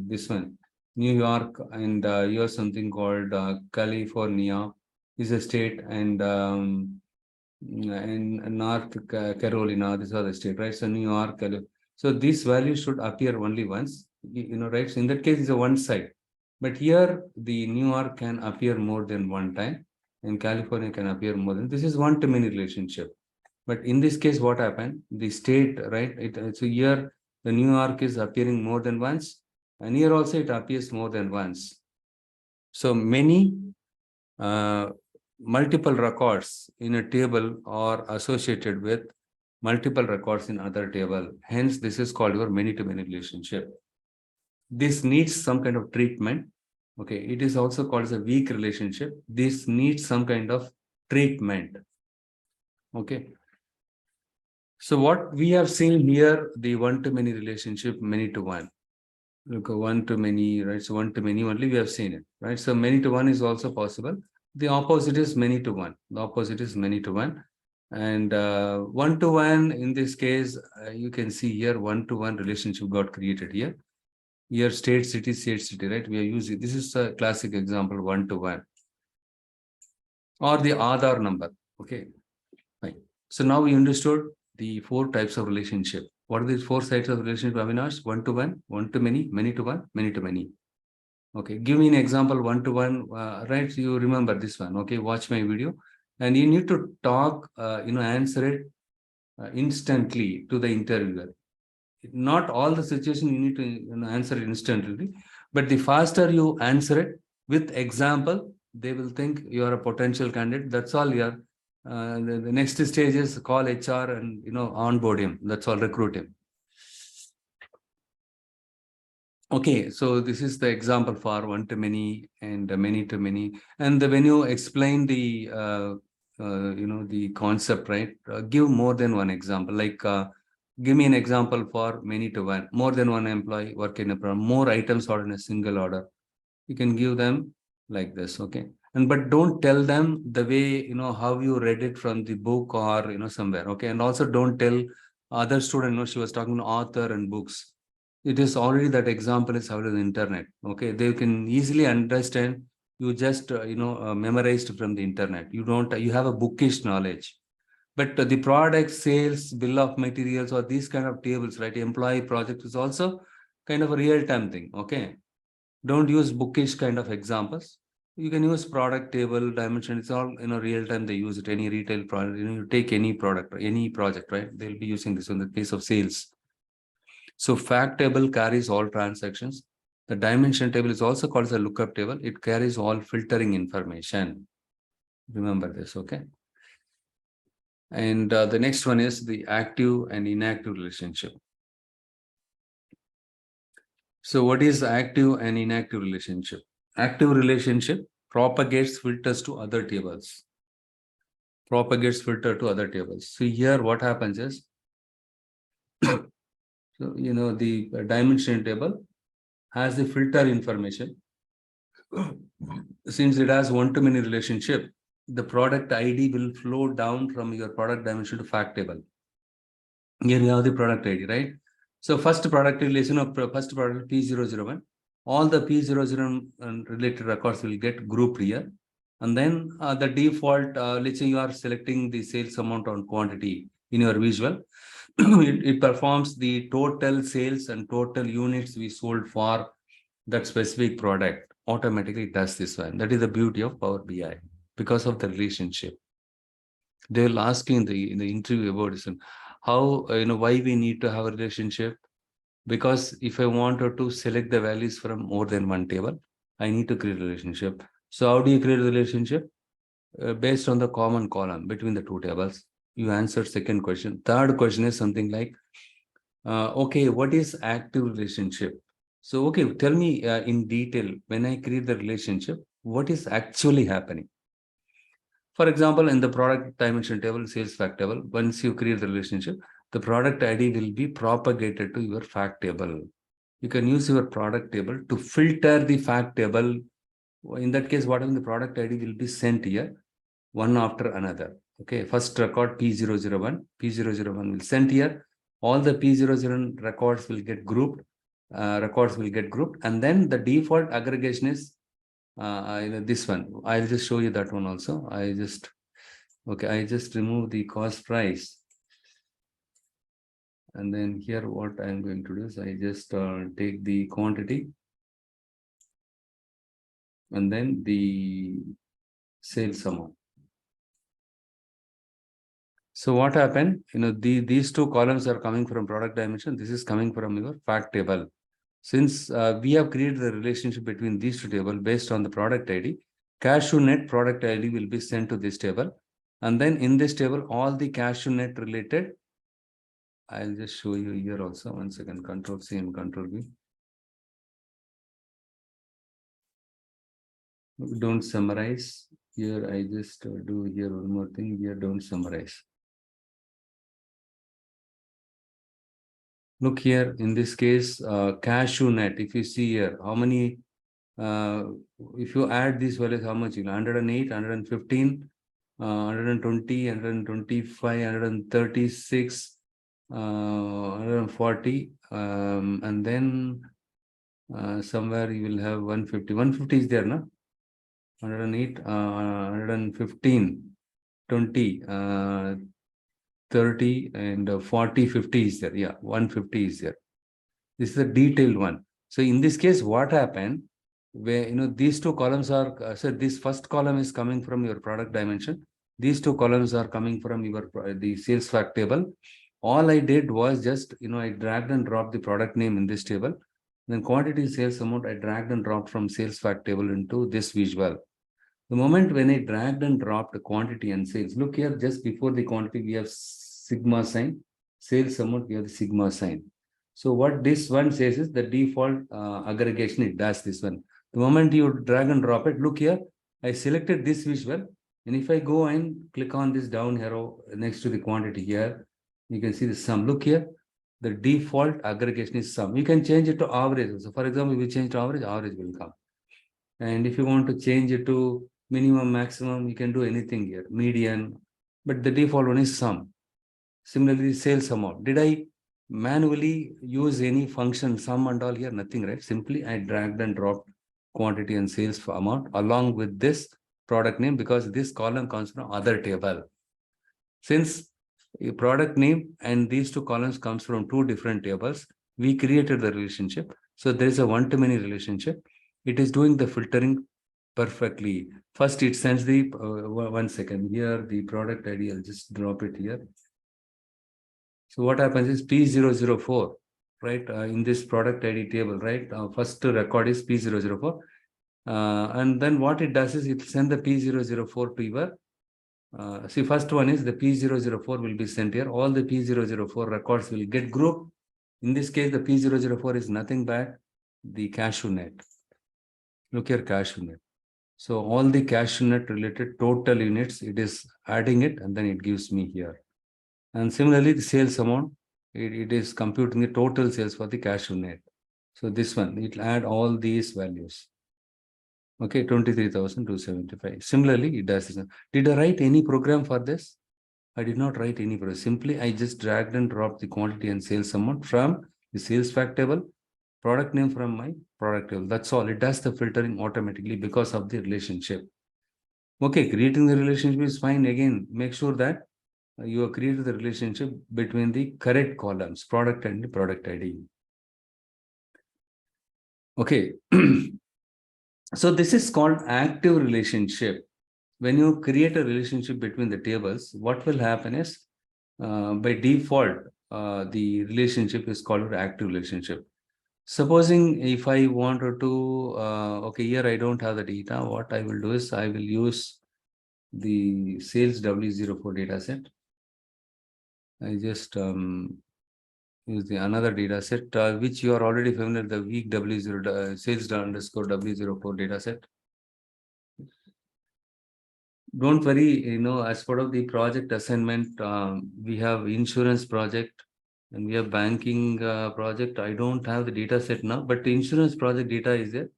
this one, New York, and you have something called California is a state, and in North Carolina, these are the state, right? So New York, so this value should appear only once, right? So in that case, it's a one side. But here, the New York can appear more than one time, and California can appear more than. This is one-to-many relationship. But in this case, what happened? The state, right? So here, the New York is appearing more than once, and here also it appears more than once. So many multiple records in a table are associated with multiple records in other table. Hence, this is called your many-to-many relationship. This needs some kind of treatment. Okay, it is also called as a weak relationship. This needs some kind of treatment. Okay. So what we have seen here, the one-to-many relationship, many-to-one. Look, one-to-many, right? So one-to-many only we have seen it, right? So many-to-one is also possible. The opposite is many-to-one. The opposite is many-to-one. And one-to-one, in this case, you can see here, one-to-one relationship got created here. Here, state, city, right? We are using, this is a classic example, one-to-one. Or the Aadhaar number, okay? Fine. So now we understood the four types of relationship. What are these four types of relationship, Avinash? One-to-one, one-to-many, many-to-one, many-to-many. Okay, give me an example, one-to-one, right? So you remember this one, okay? Watch my video. And you need to talk, answer it instantly to the interviewer. Not all the situation you need to answer it instantly, but the faster you answer it with example, they will think you are a potential candidate. That's all you are. The next stage is call HR and onboard him. That's all, recruit him. Okay, so this is the example for one-to-many and many-to-many. And when you explain the the concept, right? Give more than one example. Like give me an example for many-to-one. More than one employee work in a program. More items ordered in a single order. You can give them like this, okay? And but don't tell them the way how you read it from the book or somewhere, okay? And also don't tell other student. She was talking to author and books. It is already that example is available on the internet, okay? They can easily understand. You just memorized from the internet. You have a bookish knowledge. But the product sales, bill of materials, or these kind of tables, right? Employee project is also kind of a real-time thing, okay? Don't use bookish kind of examples. You can use product table, dimension. It's all real time. They use it. Any retail product. You take any product, any project, right? They'll be using this in the case of sales. So fact table carries all transactions. The dimension table is also called as a lookup table. It carries all filtering information. Remember this, okay? And the next one is the active and inactive relationship. So what is active and inactive relationship? Active relationship propagates filters to other tables. Propagates filter to other tables. So here what happens is, so the dimension table has the filter information. Since it has one-to-many relationship, the product ID will flow down from your product dimension to fact table. Here you have the product ID, right? So first product relation of first product P001. All the P001 related records will get grouped here. And then the default, let's say you are selecting the sales amount on quantity in your visual. it performs the total sales and total units we sold for that specific product. Automatically it does this one. That is the beauty of Power BI because of the relationship. They will ask you in the interview about this, how why we need to have a relationship. Because if I wanted to select the values from more than one table, I need to create a relationship. So how do you create a relationship? Based on the common column between the two tables. You answer second question. Third question is something like, okay, what is active relationship? So, okay, tell me in detail, when I create the relationship, what is actually happening? For example, in the product dimension table, sales fact table, once you create the relationship, the product ID will be propagated to your fact table. You can use your product table to filter the fact table In that case, whatever the product ID will be sent here, one after another. Okay, first record P001, P001 will send here. All the P001 records will get grouped. And then the default aggregation is this one. I'll just show you that one also. I just remove the cost price. And then here, what I'm going to do is I just take the quantity and then the sales amount. So what happened? These two columns are coming from product dimension. This is coming from your fact table. Since we have created the relationship between these two tables based on the product ID, cashew net product ID will be sent to this table. And then in this table, all the cashew net related, I'll just show you here also. One second, Control C and Control V. Don't summarize. Here, I just do here one more thing. Here, don't summarize. Look here, in this case, cashew net, if you see here, how many, if you add these values, how much? 108, 115, 120, 125, 136, 140, and then somewhere you will have 150. 150 is there, no? 108, 115, 20, 30, and 40, 50 is there. Yeah, 150 is there. This is a detailed one. So in this case, what happened? Where these two columns are so this first column is coming from your product dimension. These two columns are coming from your the sales fact table. All I did was just I dragged and dropped the product name in this table. Then quantity sales amount I dragged and dropped from sales fact table into this visual. The moment when I dragged and dropped the quantity and sales, look here, just before the quantity, we have sigma sign, sales amount, we have the sigma sign. So what this one says is the default aggregation, it does this one. The moment you drag and drop it, look here, I selected this visual. And if I go and click on this down arrow next to the quantity here, you can see the sum. Look here, the default aggregation is sum. You can change it to average. So for example, if you change to average, average will come. And if you want to change it to minimum, maximum, you can do anything here, median, but the default one is sum. Similarly, sales amount. Did I manually use any function, sum and all here? Nothing, right? Simply I dragged and dropped quantity and sales amount along with this product name because this column comes from other table. Since a product name and these two columns comes from two different tables, we created the relationship. So there is a one-to-many relationship. It is doing the filtering perfectly. First, it sends the, 1 second, here the product ID, I'll just drop it here. So what happens is P004, right, in this product ID table, right, first record is P004. And then what it does is it sends the P004 to your, see, first one is the P004 will be sent here. All the P004 records will get grouped. In this case, the P004 is nothing but the cashew net. Look here, cashew net. So all the cashew net related total units, it is adding it and then it gives me here. And similarly, the sales amount, it is computing the total sales for the cashew net. So this one, it will add all these values. Okay, 23,275. Similarly, it does this. Did I write any program for this? I did not write any program. Simply, I just dragged and dropped the quantity and sales amount from the sales fact table, product name from my product table. That's all. It does the filtering automatically because of the relationship. Okay, creating the relationship is fine. Again, make sure that you have created the relationship between the correct columns, product and the product ID. Okay. So this is called active relationship. When you create a relationship between the tables, what will happen is, by default, the relationship is called active relationship. Supposing if I wanted to, okay, here I don't have the data. What I will do is I will use the sales W04 data set. I just use the another data set, which you are already familiar, the week W0 sales underscore W04 data set. Don't worry, as part of the project assignment, we have insurance project and we have banking project. I don't have the data set now, but the insurance project data is there.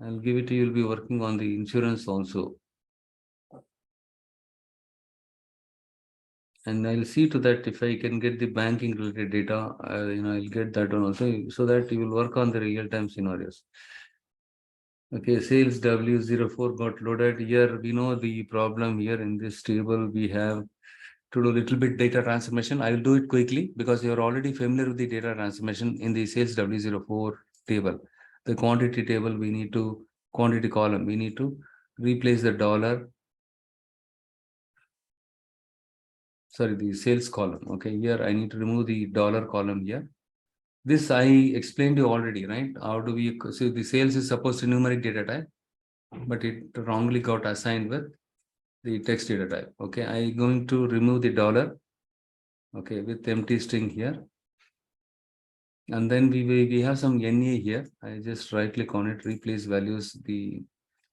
I'll give it to you. You'll be working on the insurance also. And I'll see to that if I can get the banking related data, I'll get that one also so that you will work on the real-time scenarios. Okay, sales W04 got loaded. Here we know the problem here in this table. We have to do a little bit data transformation. I will do it quickly because you're already familiar with the data transformation in the sales W04 table. The quantity table, quantity column, we need to replace the dollar. Sorry, the sales column. Okay, here I need to remove the dollar column here. This I explained you already, right? How do we see the sales is supposed to numeric data type, but it wrongly got assigned with the text data type. Okay, I'm going to remove the dollar. Okay, with empty string here. And then we have some NA here. I just right click on it, replace values, the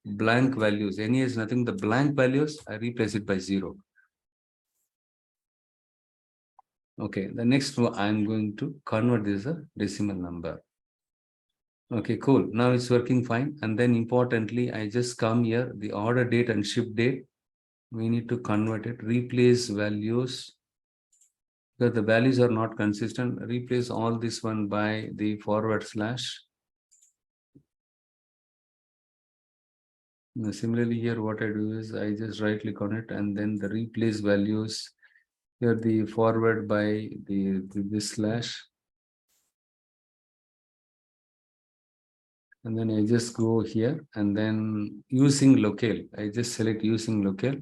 blank values. NA is nothing, the blank values, I replace it by 0. Okay, the next one I'm going to convert this as a decimal number. Okay, cool. Now it's working fine. And then importantly, I just come here, the order date and ship date. We need to convert it, replace values because the values are not consistent. Replace all this one by the forward slash. Now, similarly, here what I do is I just right click on it and then the replace values. Here the forward by this slash. And then I just go here and then using locale. I just select using locale.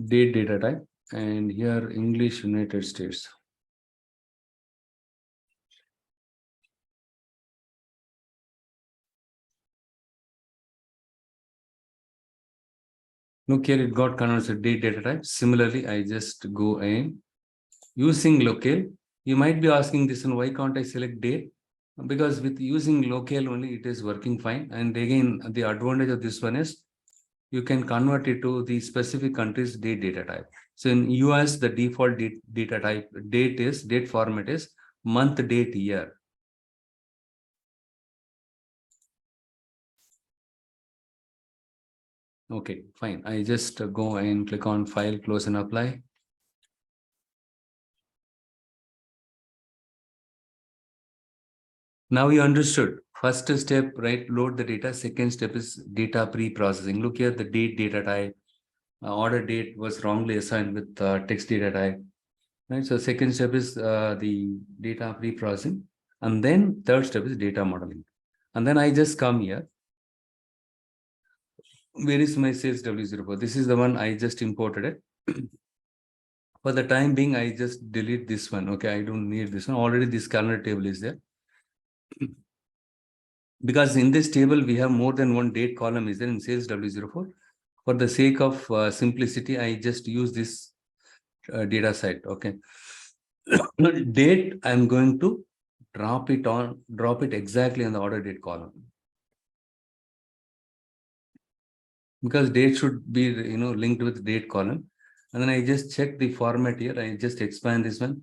Date data type and here English United States. Look here, it got converted date data type. Similarly, I just go in using locale. You might be asking this one, why can't I select date? Because with using locale only, it is working fine. And again, the advantage of this one is you can convert it to the specific country's date data type. So in US, the default data type date format is month, date, year. Okay, fine. I just go and click on file, close and apply. Now you understood. First step, right, load the data. Second step is data pre-processing. Look here, the date data type. Order date was wrongly assigned with text data type. Right. So second step is the data pre-processing. And then third step is data modeling. And then I just come here. Where is my sales W04? This is the one I just imported it. For the time being, I just delete this one. Okay, I don't need this one. Already this calendar table is there. Because in this table, we have more than one date column is there in sales W04. For the sake of simplicity, I just use this data set. Okay. Date, I'm going to drop it exactly on the order date column. Because date should be, linked with date column. And then I just check the format here. I just expand this one.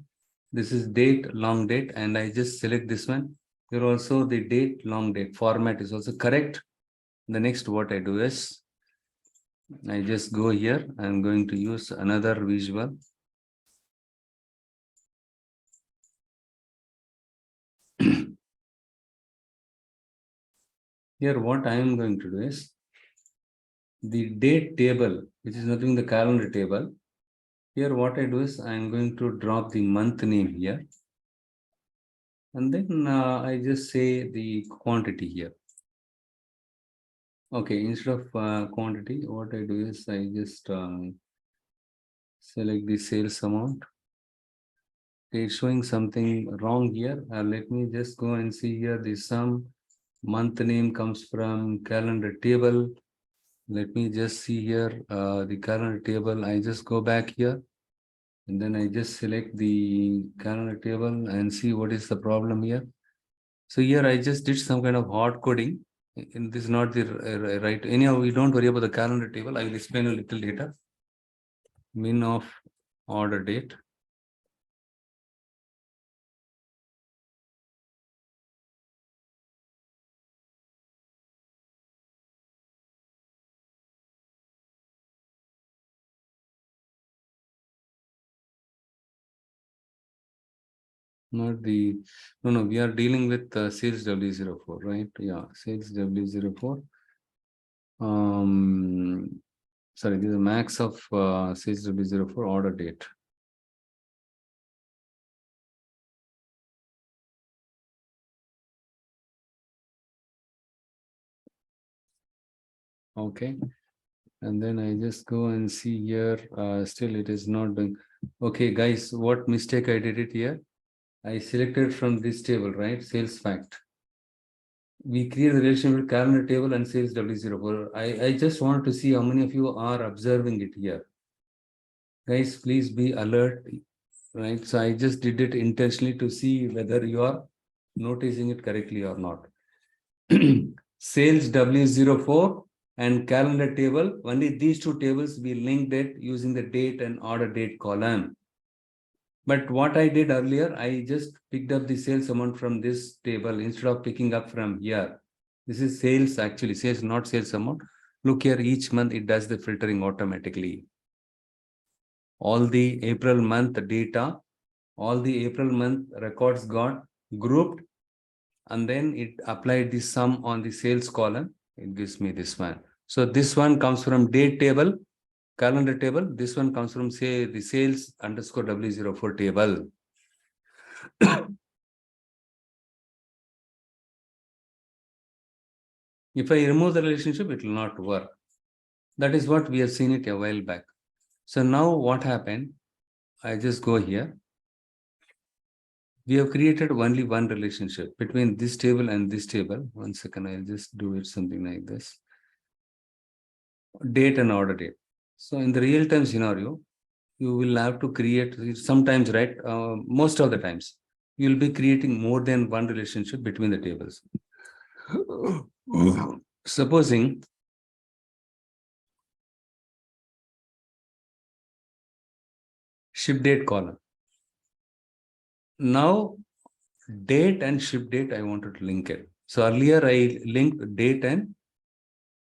This is date, long date, and I just select this one. Here also the date, long date format is also correct. The next what I do is I just go here. I'm going to use another visual. Here what I am going to do is the date table, which is nothing the calendar table. Here what I do is I'm going to drop the month name here. And then I just say the quantity here. Okay, instead of quantity, what I do is I just select the sales amount. It's showing something wrong here. Let me just go and see here. The sum month name comes from calendar table. Let me just see here the calendar table. I just go back here and then I just select the calendar table and see what is the problem here. So here I just did some kind of hard coding. And this is not the right. Anyhow, we don't worry about the calendar table. I will explain a little later. Min of order date. Not the, no, we are dealing with sales W04, right? Yeah, sales W04. Sorry, this is a max of sales W04 order date. Okay. And then I just go and see here, still it is not doing. Okay, guys, what mistake I did it here? I selected from this table, right? Sales fact. We create the relation with calendar table and sales W04. I just want to see how many of you are observing it here. Guys, please be alert, right? So I just did it intentionally to see whether you are noticing it correctly or not. Sales W04 and calendar table, only these two tables we linked it using the date and order date column. But what I did earlier, I just picked up the sales amount from this table instead of picking up from here. This is sales, actually, sales, not sales amount. Look here, each month it does the filtering automatically. All the April month data, all the April month records got grouped, and then it applied the sum on the sales column. It gives me this one. So this one comes from date table, calendar table. This one comes from, say, the sales underscore W04 table. If I remove the relationship, it will not work. That is what we have seen it a while back. So now what happened? I just go here. We have created only one relationship between this table and this table. 1 second, I'll just do it something like this. Date and order date. So in the real-time scenario, you will have to create, sometimes, right? Most of the times, you'll be creating more than one relationship between the tables. Supposing ship date column. Now, date and ship date, I wanted to link it. So earlier I linked date and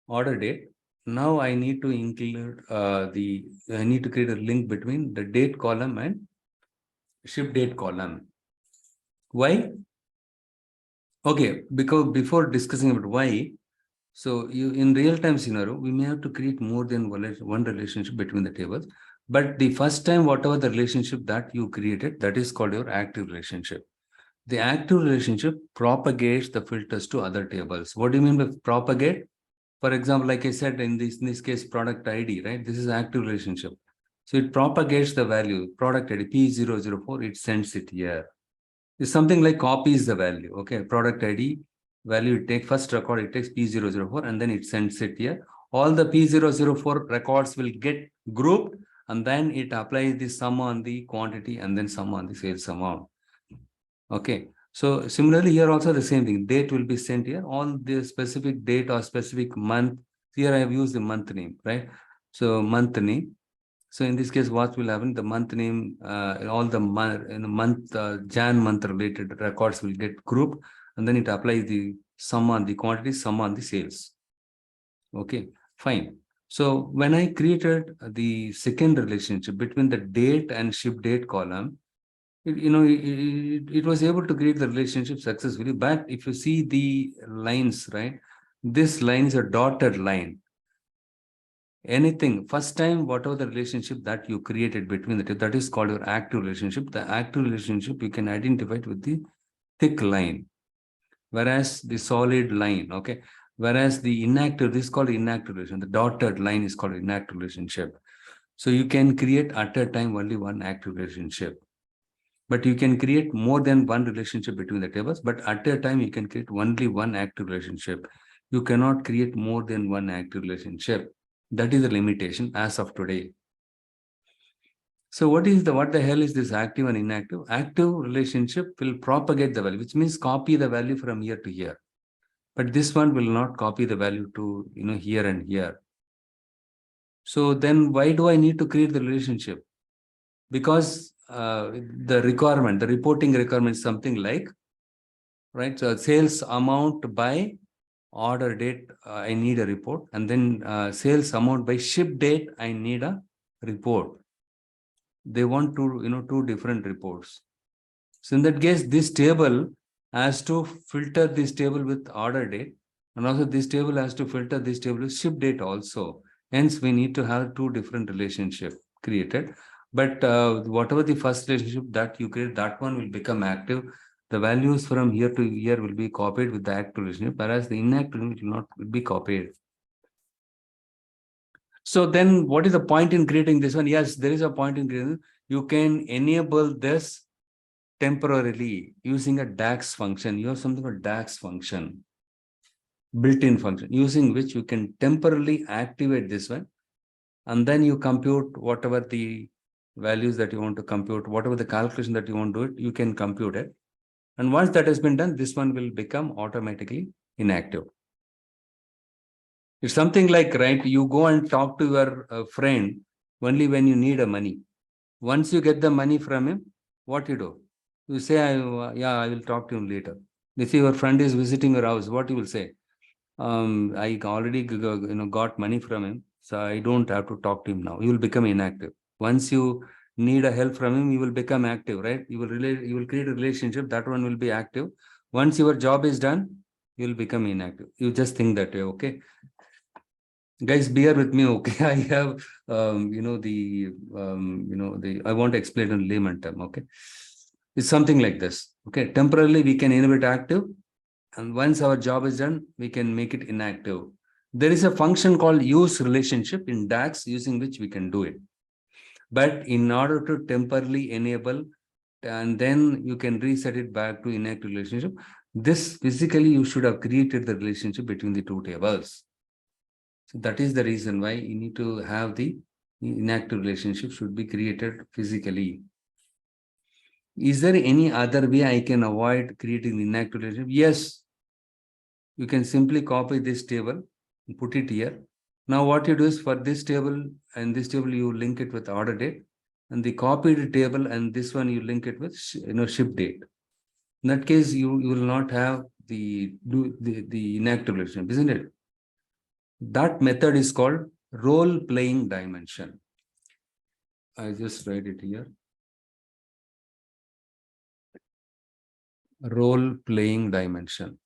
order date. Now I need to include I need to create a link between the date column and ship date column. Why? Okay, because before discussing about why, so you in real-time scenario, we may have to create more than one relationship between the tables. But the first time, whatever the relationship that you created, that is called your active relationship. The active relationship propagates the filters to other tables. What do you mean by propagate? For example, like I said, in this case, product ID, right? This is active relationship. So it propagates the value, product ID P004, it sends it here. It's something like copies the value. Okay, product ID value, it takes first record, it takes P004 and then it sends it here. All the P004 records will get grouped and then it applies the sum on the quantity and then sum on the sales amount. Okay, so similarly here also the same thing. Date will be sent here. All the specific date or specific month. Here I have used the month name, right? So month name. So in this case, what will happen? The month name, all the month in the month Jan month related records will get grouped, and then it applies the sum on the quantity, sum on the sales. Okay, fine. So when I created the second relationship between the date and ship date column, it was able to create the relationship successfully. But if you see the lines, right, this line is a dotted line. Anything, first time, whatever the relationship that you created between the two, that is called your active relationship. The active relationship, you can identify it with the thick line, whereas the solid line, okay, whereas the inactive, this is called inactive relationship. The dotted line is called inactive relationship. So you can create at a time only one active relationship. But you can create more than one relationship between the tables, but at a time you can create only one active relationship. You cannot create more than one active relationship. That is the limitation as of today. So what the hell is this active and inactive? Active relationship will propagate the value, which means copy the value from here to here. But this one will not copy the value to here and here. So then why do I need to create the relationship? Because the reporting requirement is something like, right? So sales amount by order date, I need a report, and then sales amount by ship date, I need a report. They want two different reports. So in that case, this table has to filter this table with order date, and also this table has to filter this table with ship date also. Hence, we need to have two different relationships created. But whatever the first relationship that you create, that one will become active. The values from here to here will be copied with the active relationship, whereas the inactive will not be copied. So then what is the point in creating this one? Yes, there is a point in creating. You can enable this temporarily using a DAX function. You have something called DAX function, built-in function, using which you can temporarily activate this one. And then you compute whatever the values that you want to compute, whatever the calculation that you want to do it, you can compute it. And once that has been done, this one will become automatically inactive. It's something like, right, you go and talk to your friend only when you need a money. Once you get the money from him, what you do? You say, yeah, I will talk to him later. If your friend is visiting your house, what you will say? I already got money from him, so I don't have to talk to him now. You will become inactive. Once you need a help from him, you will become active, right? You will create a relationship. That one will be active. Once your job is done, you will become inactive. You just think that way, okay? Guys, bear with me, okay? I have I want to explain in layman term, okay? It's something like this. Okay, temporarily we can enable it active, and once our job is done, we can make it inactive. There is a function called use relationship in DAX using which we can do it. But in order to temporarily enable, and then you can reset it back to inactive relationship, this physically you should have created the relationship between the two tables. So that is the reason why you need to have the inactive relationship should be created physically. Is there any other way I can avoid creating the inactive relationship? Yes, you can simply copy this table and put it here. Now what you do is for this table and this table, you link it with order date, and the copied table and this one you link it with ship date. In that case, you will not have the inactive relationship, isn't it? That method is called role-playing dimension. I just write it here. Role-playing dimension.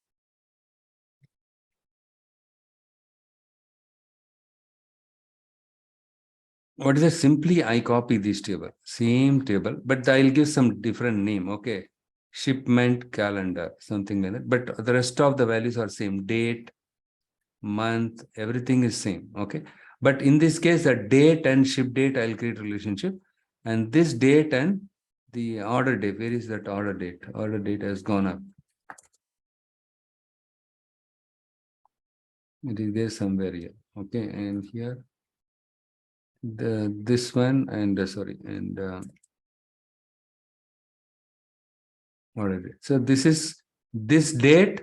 What is it? Simply I copy this table, same table, but I'll give some different name. Okay. Shipment calendar, something like that. But the rest of the values are same. Date, month, everything is same. Okay. But in this case, the date and ship date, I'll create relationship. And this date and the order date, where is that order date? Order date has gone up. It is there somewhere here. Okay. And here, this one and sorry, and order date. So this is this date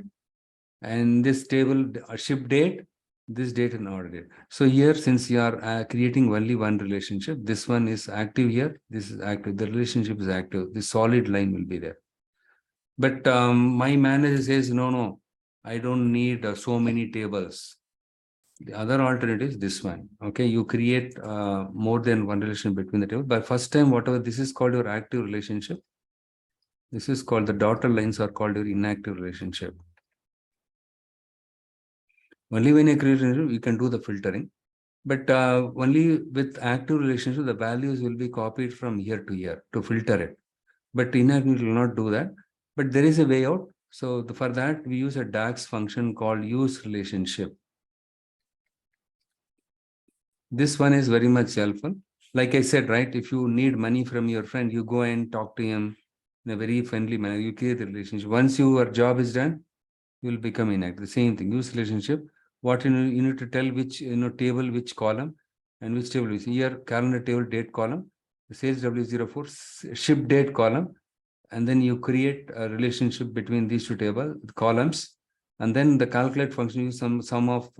and this table ship date, this date and order date. So here, since you are creating only one relationship, this one is active here, this is active, the relationship is active, the solid line will be there. But my manager says, no, I don't need so many tables. The other alternative is this one. Okay, you create more than one relation between the table. But first time, whatever this is called your active relationship, this is called the dotted lines are called your inactive relationship. Only when you create a relationship, you can do the filtering. But only with active relationship, the values will be copied from here to here to filter it. But inactive will not do that. But there is a way out. So for that, we use a DAX function called use relationship. This one is very much helpful. Like I said, right, if you need money from your friend, you go and talk to him in a very friendly manner. You create the relationship. Once your job is done, you will become inactive. The same thing, use relationship. What you need to tell which table, which column, and which table is here, calendar table, date column, the sales W04, ship date column, and then you create a relationship between these two table columns, and then the calculate function use some sum of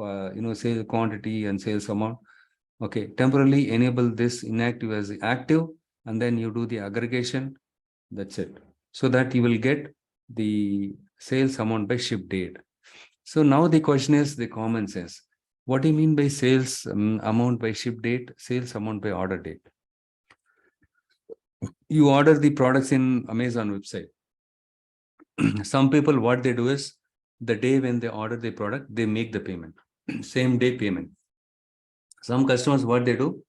sales quantity and sales amount. Okay, temporarily enable this inactive as active, and then you do the aggregation. That's it. So that you will get the sales amount by ship date. So now the question is the common sense. What do you mean by sales amount by ship date, sales amount by order date? You order the products in Amazon website. Some people, what they do is the day when they order the product, they make the payment, same day payment. Some customers, what they do,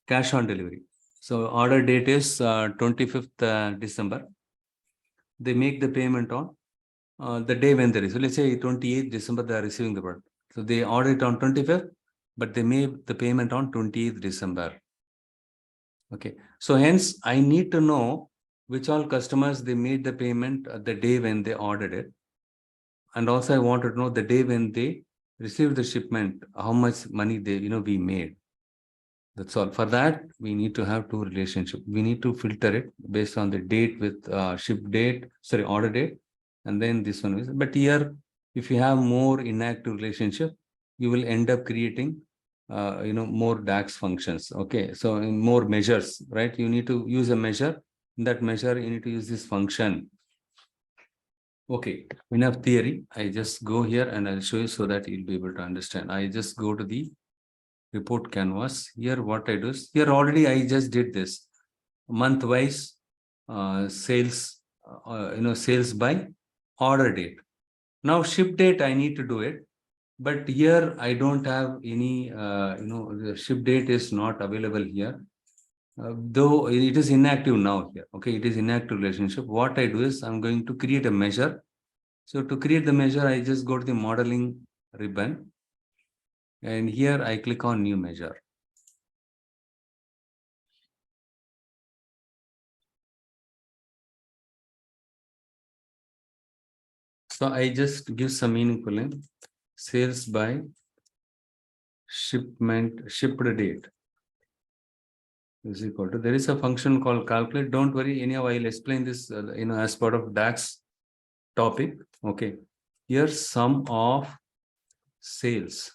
cash on delivery. So order date is 25th December. They make the payment on the day when they receive. Let's say 28th December, they are receiving the product. So they order it on 25th, but they made the payment on 28th December. Okay. So hence, I need to know which all customers they made the payment the day when they ordered it. And also I want to know the day when they received the shipment, how much money they, we made. That's all. For that, we need to have two relationship. We need to filter it based on the date with order date, and then this one is. But here, if you have more inactive relationship, you will end up creating, more DAX functions. Okay, so in more measures, right? You need to use a measure. In that measure, you need to use this function. Okay, enough theory. I just go here and I'll show you so that you'll be able to understand. I just go to the report canvas. Here what I do is, here already I just did this month wise sales, sales by order date. Now ship date I need to do it, but here I don't have any, the ship date is not available here. Though it is inactive now here. Okay, it is inactive relationship. What I do is I'm going to create a measure. So to create the measure, I just go to the modeling ribbon. And here I click on new measure. So I just give some meaningful name, sales by shipped date is equal to, there is a function called calculate. Don't worry, anyhow, I'll explain this, as part of DAX topic. Okay. Here sum of sales.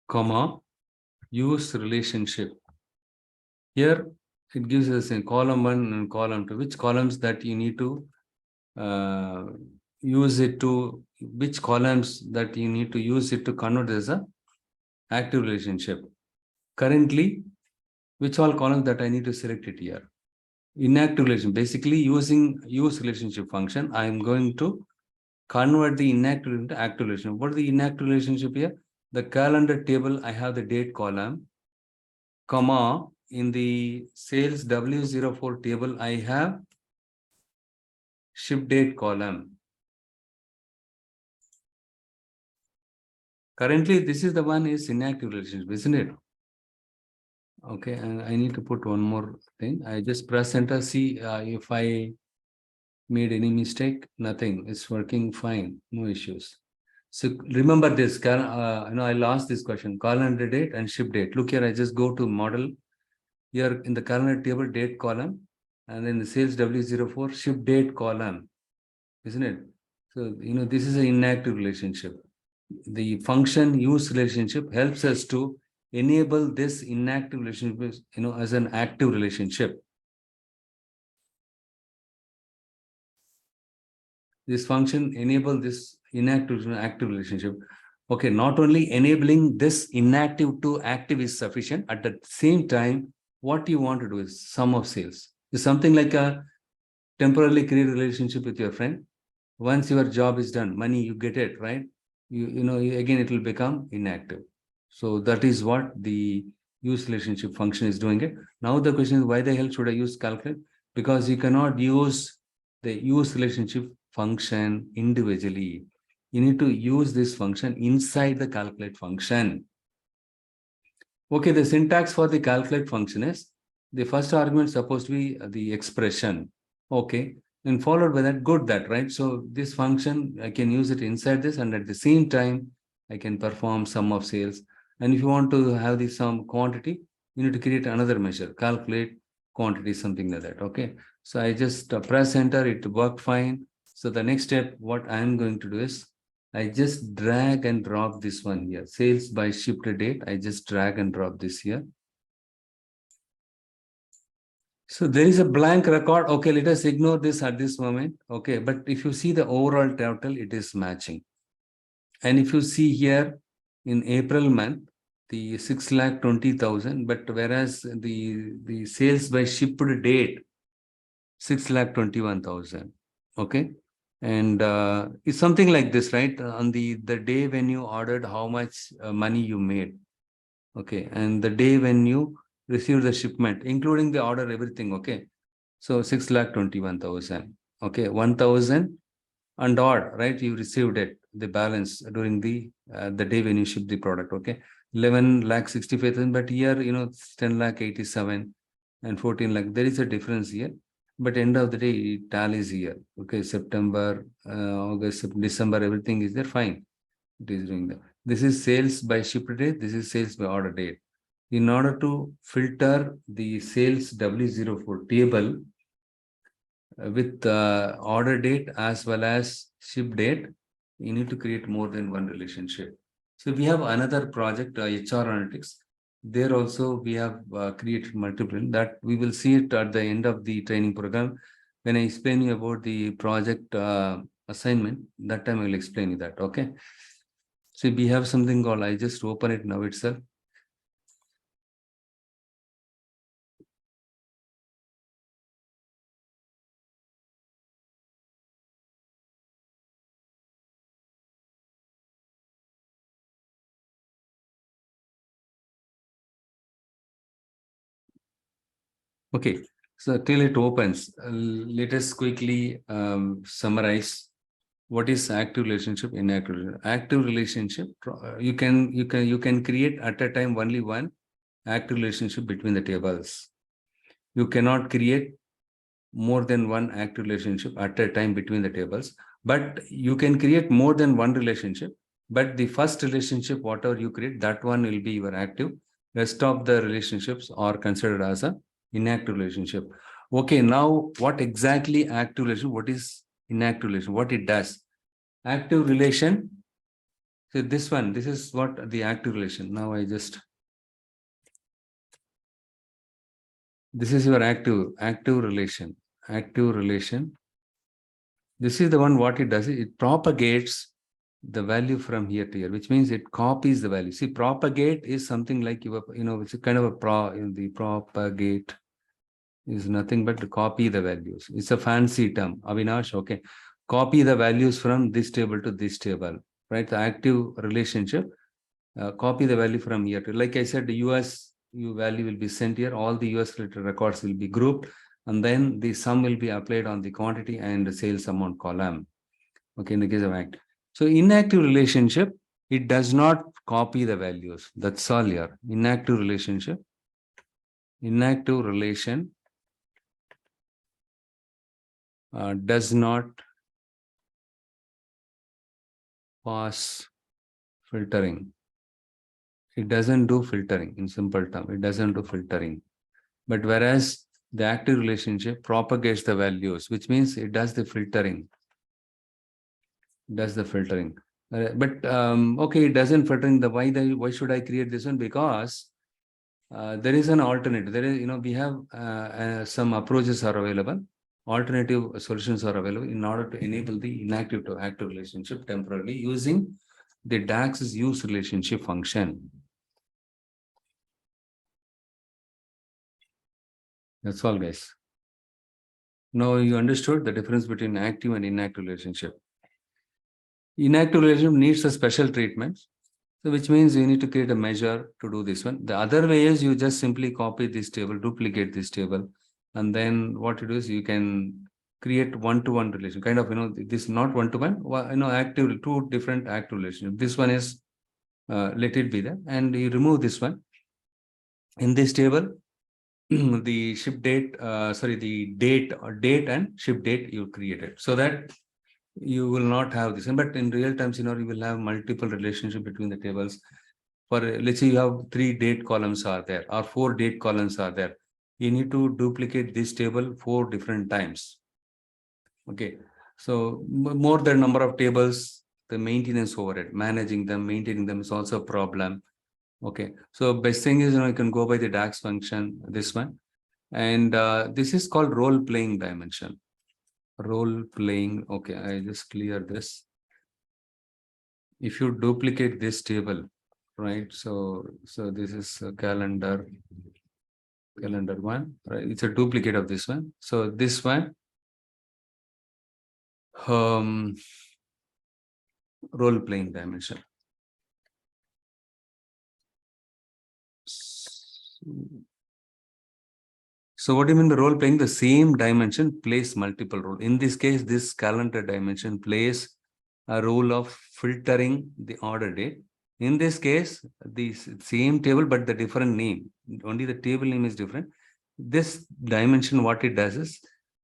Comma, use relationship. Here it gives us a column 1 and column 2, which columns that you need to use it to, which columns that you need to use it to convert as a active relationship. Currently, which all columns that I need to select it here. Inactive relation, basically using use relationship function, I am going to convert the inactive into active relationship. What is the inactive relationship here? The calendar table, I have the date column, comma, in the sales W04 table, I have ship date column. Currently, this is the one is inactive relationship, isn't it? Okay, and I need to put one more thing. I just press enter, see if I made any mistake. Nothing, it's working fine, no issues. So remember this, I'll ask this question, calendar date and ship date. Look here, I just go to model. Here in the calendar table, date column, and then the sales W04 ship date column, isn't it? So, this is an inactive relationship. The function use relationship helps us to enable this inactive relationship, as an active relationship. This function enable this inactive to active relationship. Okay, not only enabling this inactive to active is sufficient. At the same time, what you want to do is sum of sales. It's something like a temporarily create relationship with your friend. Once your job is done, money you get it, right? Again it will become inactive. So that is what the use relationship function is doing it. Now the question is, why the hell should I use calculate? Because you cannot use the use relationship function individually. You need to use this function inside the calculate function. Okay, the syntax for the calculate function is the first argument is supposed to be the expression. Okay, and followed by that, good that, right? So this function, I can use it inside this, and at the same time, I can perform sum of sales. And if you want to have the sum quantity, you need to create another measure, calculate quantity, something like that. Okay, so I just press enter, it worked fine. So the next step, what I'm going to do is, I just drag and drop this one here. Sales by shipped date. I just drag and drop this here. So there is a blank record. Okay, let us ignore this at this moment. Okay, but if you see the overall total, it is matching. And if you see here in April month, the 6,20,000, but whereas the sales by shipped date, 6,21,000. Okay. And it's something like this, right? On the day when you ordered, how much money you made. Okay. And the day when you received the shipment, including the order, everything. Okay. So 6,21,000. Okay. 1,000 and odd, right? You received it, the balance during the day when you ship the product. Okay. 11,65,000, but here, 10,87 and 14 lakh. There is a difference here, but end of the day, it tallies here. Okay. September, August, December, everything is there. Fine. It is doing that. This is sales by shipped date. This is sales by order date. In order to filter the sales W04 table, with order date as well as ship date, you need to create more than one relationship. So we have another project, HR Analytics. There also we have created multiple that we will see it at the end of the training program. When I explain you about the project assignment, that time I will explain you that. Okay. So we have something called, I just open it now itself. Okay, so till it opens, let us quickly summarize what is active relationship, inactive relationship. Active relationship, you can create at a time only one active relationship between the tables. You cannot create more than one active relationship at a time between the tables, but you can create more than one relationship. But the first relationship, whatever you create, that one will be your active. Rest of the relationships are considered as a inactive relationship. Okay, now what exactly active relation? What is inactive relation? What it does? Active relation. So this one, this is what the active relation. Now I just, this is your active relation. Active relation. This is the one, what it does, it propagates the value from here to here, which means it copies the value. See, propagate is something like, it's a kind of the propagate is nothing but to copy the values. It's a fancy term, Avinash. Okay. Copy the values from this table to this table, right? The active relationship, copy the value from here to, like I said, the US value will be sent here. All the US related records will be grouped, and then the sum will be applied on the quantity and the sales amount column. Okay, in the case of act. So inactive relationship, it does not copy the values. That's all here. Inactive relationship. Inactive relation does not pass filtering. It doesn't do filtering in simple term. It doesn't do filtering. But whereas the active relationship propagates the values, which means it does the filtering. Does the filtering. But okay, it doesn't filtering. Why should I create this one? Because there is an alternative. There is, we have some approaches are available. Alternative solutions are available in order to enable the inactive to active relationship temporarily using the DAX's use relationship function. That's all, guys. Now you understood the difference between active and inactive relationship. Inactive relationship needs a special treatment. So which means you need to create a measure to do this one. The other way is you just simply copy this table, duplicate this table, and then what you do is you can create one-to-one relation. Kind of, this is not one-to-one, active, two different active relationships. This one is, let it be there, and you remove this one. In this table, the ship date, the date and ship date you created, so that you will not have this. But in real times, you will have multiple relationship between the tables. For let's say you have 3 date columns are there or 4 date columns are there. You need to duplicate this table 4 different times. Okay. So more than number of tables, the maintenance over it, managing them, maintaining them is also a problem. Okay. So best thing is, you can go by the DAX function, this one. And this is called role playing dimension. Role playing. Okay, I just clear this. If you duplicate this table, right? So this is calendar one, right? It's a duplicate of this one. So this one, role playing dimension. So what do you mean by role playing? The same dimension plays multiple role. In this case, this calendar dimension plays a role of filtering the order date. In this case, the same table, but the different name. Only the table name is different. This dimension, what it does is,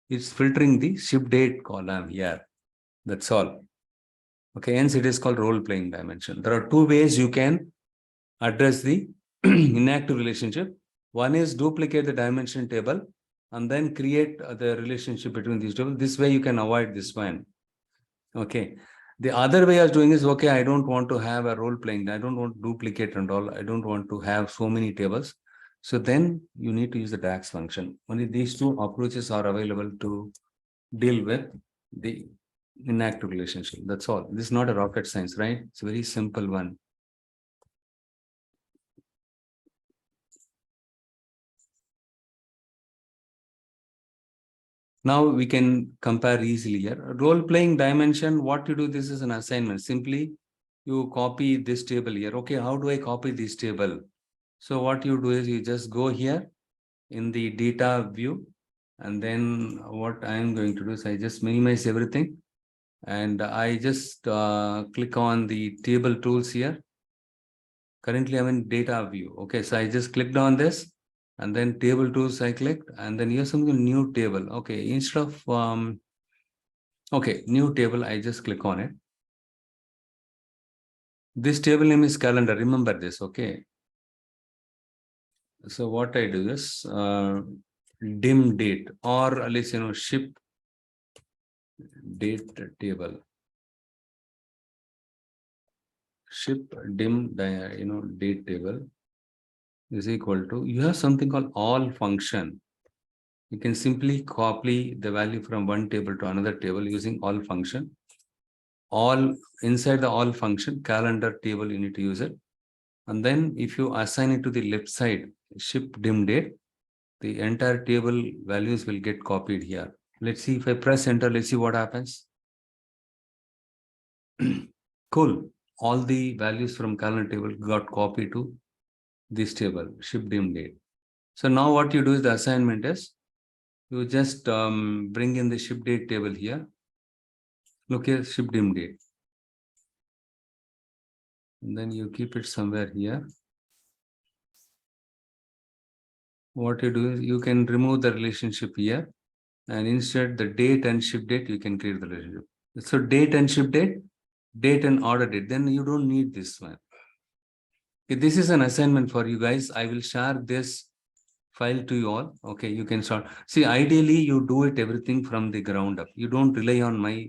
it's filtering the ship date column here. That's all. Okay, hence it is called role playing dimension. There are two ways you can address the inactive relationship. One is duplicate the dimension table and then create the relationship between these tables. This way you can avoid this one. Okay. The other way of doing is, okay, I don't want to have a role playing. I don't want to duplicate and all. I don't want to have so many tables. So then you need to use the DAX function. Only these two approaches are available to deal with the inactive relationship. That's all. This is not a rocket science, right? It's a very simple one. Now we can compare easily here. Role-playing dimension, what you do, this is an assignment. Simply, you copy this table here. Okay, how do I copy this table? So what you do is you just go here in the data view. And then what I am going to do is I just minimize everything. And I just click on the table tools here. Currently, I'm in data view. Okay, so I just clicked on this. And then table tools I clicked, and then here's something new table. Okay, instead of okay, new table, I just click on it. This table name is calendar. Remember this, okay? So what I do is dim date, or at least ship date table. Ship dim date table is equal to, you have something called all function. You can simply copy the value from one table to another table using all function. All inside the all function calendar table, you need to use it. And then if you assign it to the left side, ship dim date, the entire table values will get copied here. Let's see if I press enter, let's see what happens. Cool. All the values from calendar table got copied to this table, ship dim date. So now what you do is the assignment is, you just bring in the ship date table here. Look here, ship dim date. And then you keep it somewhere here. What you do is you can remove the relationship here, and instead the date and ship date, you can create the relationship. So date and ship date, date and order date, then you don't need this one. Okay, this is an assignment for you guys. I will share this file to you all. Okay, you can start. See, ideally you do it everything from the ground up. You don't rely on my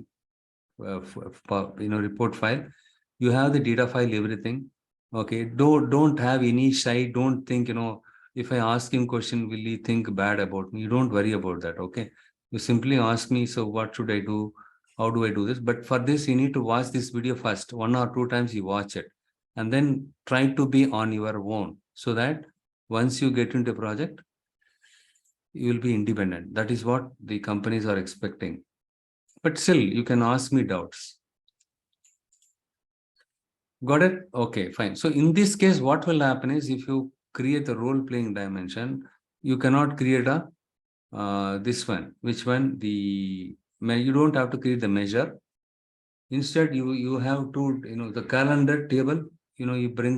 report file. You have the data file, everything. Okay, don't have any shy. Don't think, if I ask him question, will he think bad about me? You don't worry about that. Okay, you simply ask me, so what should I do? How do I do this? But for this, you need to watch this video first. 1 or 2 times you watch it, and then try to be on your own, so that once you get into a project, you will be independent. That is what the companies are expecting. But still, you can ask me doubts. Got it? Okay, fine. So in this case, what will happen is, if you create the role-playing dimension, you cannot create a this one. Which one? You don't have to create the measure. Instead, you have to, the calendar table, you bring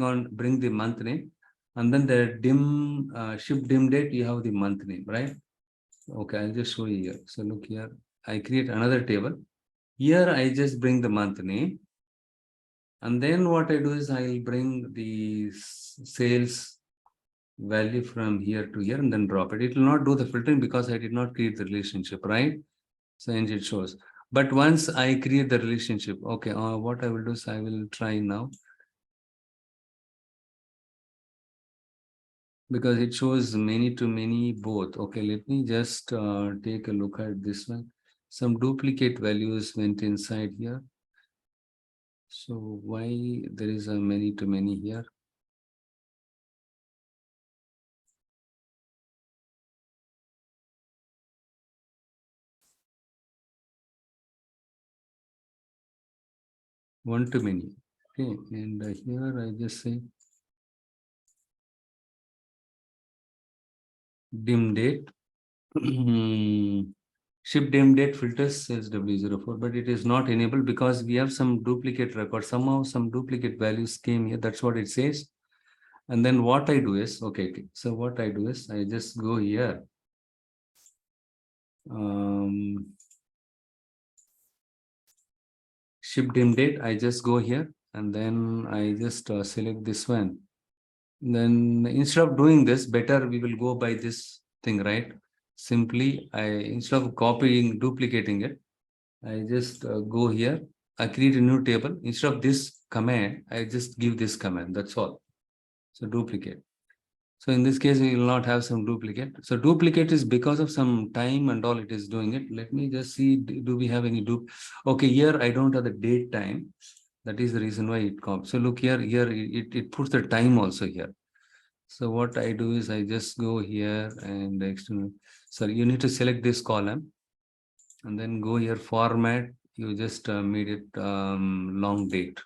the month name, and then the ship dim date, you have the month name, right? Okay, I'll just show you here. So look here, I create another table. Here, I just bring the month name. And then what I do is I'll bring the sales value from here to here and then drop it. It will not do the filtering because I did not create the relationship, right? So and it shows. But once I create the relationship, okay, what I will do is I will try now. because it shows many to many both. Okay, let me just take a look at this one. Some duplicate values went inside here. So why there is a many to many here? One to many. Okay, and here I just say dim date. Ship dim date filters says W04, but it is not enabled because we have some duplicate record. Somehow some duplicate values came here. That's what it says. And then what I do is, okay. So what I do is I just go here. Ship dim date. I just go here and then I just select this one. Then instead of doing this, better we will go by this thing, right? Simply, instead of copying, duplicating it, I just go here. I create a new table. Instead of this command, I just give this command. That's all. So duplicate. So in this case, we will not have some duplicate. So duplicate is because of some time and all it is doing it. Let me just see, do we have any Okay, here I don't have the date time. That is the reason why it comes. So look here, it puts the time also here. So what I do is I just go here and external. Sorry, you need to select this column and then go here format. You just made it long date.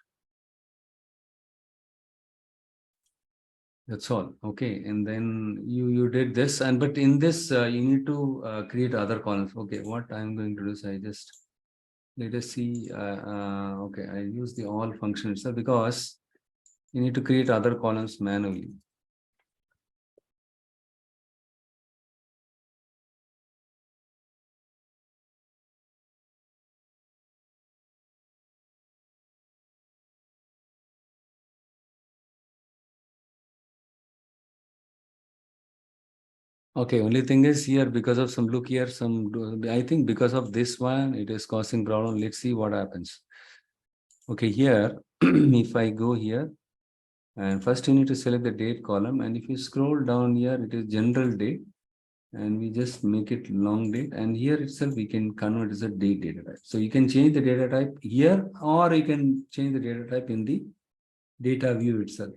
That's all. Okay, and then you did this, and but in this you need to create other columns. Okay, what I'm going to do is I just let us see. Okay, I use the all function itself because you need to create other columns manually. Okay, only thing is here because of some look here, I think because of this one, it is causing problem. Let's see what happens. Okay, here, if I go here, and first you need to select the date column, and if you scroll down here, it is general date, and we just make it long date, and here itself we can convert as a date data type. So you can change the data type here, or you can change the data type in the data view itself.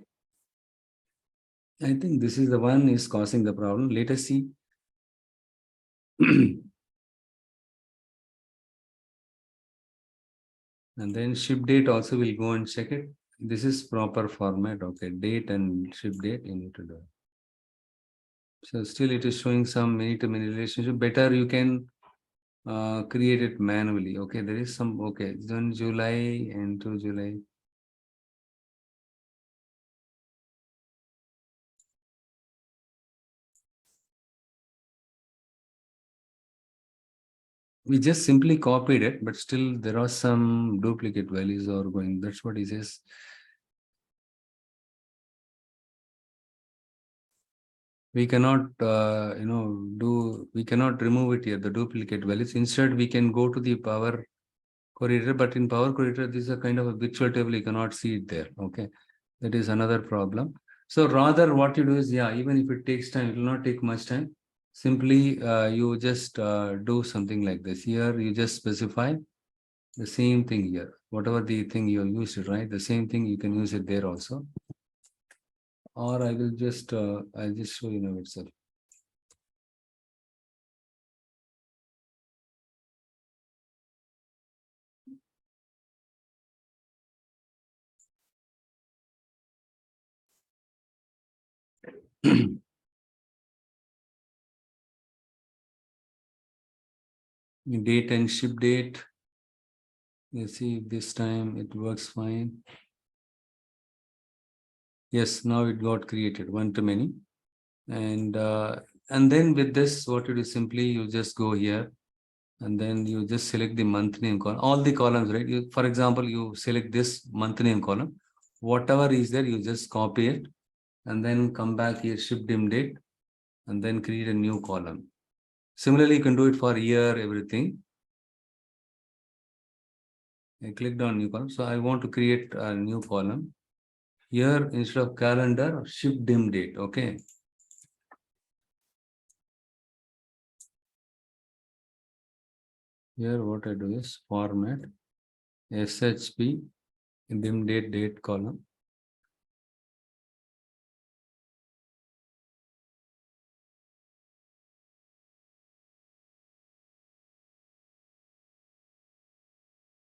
I think this is the one is causing the problem. Let us see. And then ship date also will go and check it. This is proper format. Okay, date and ship date you need to do. So still it is showing some many to many relationship. Better you can create it manually. Okay, there is some, okay, June, July and to July. We just simply copied it, but still there are some duplicate values are going. That's what he says. We cannot, we cannot remove it here, the duplicate values. Instead, we can go to the Power Query, but in Power Query, this is a kind of a virtual table. You cannot see it there. Okay, that is another problem. So rather, what you do is, yeah, even if it takes time, it will not take much time. Simply, you just do something like this. Here, you just specify the same thing here. Whatever the thing you used it, right? The same thing you can use it there also. Or I will just, I'll just show you now itself. Date and ship date. You see, this time it works fine. Yes, now it got created one to many. And then with this, what you do simply, you just go here and then you just select the month name column, all the columns, right? You, for example, you select this month name column, whatever is there, you just copy it and then come back here, ship dim date, and then create a new column. Similarly, you can do it for year, everything. I clicked on new column. So I want to create a new column. Here, instead of calendar, ship dim date. Okay. Here what I do is format SHP dim date column.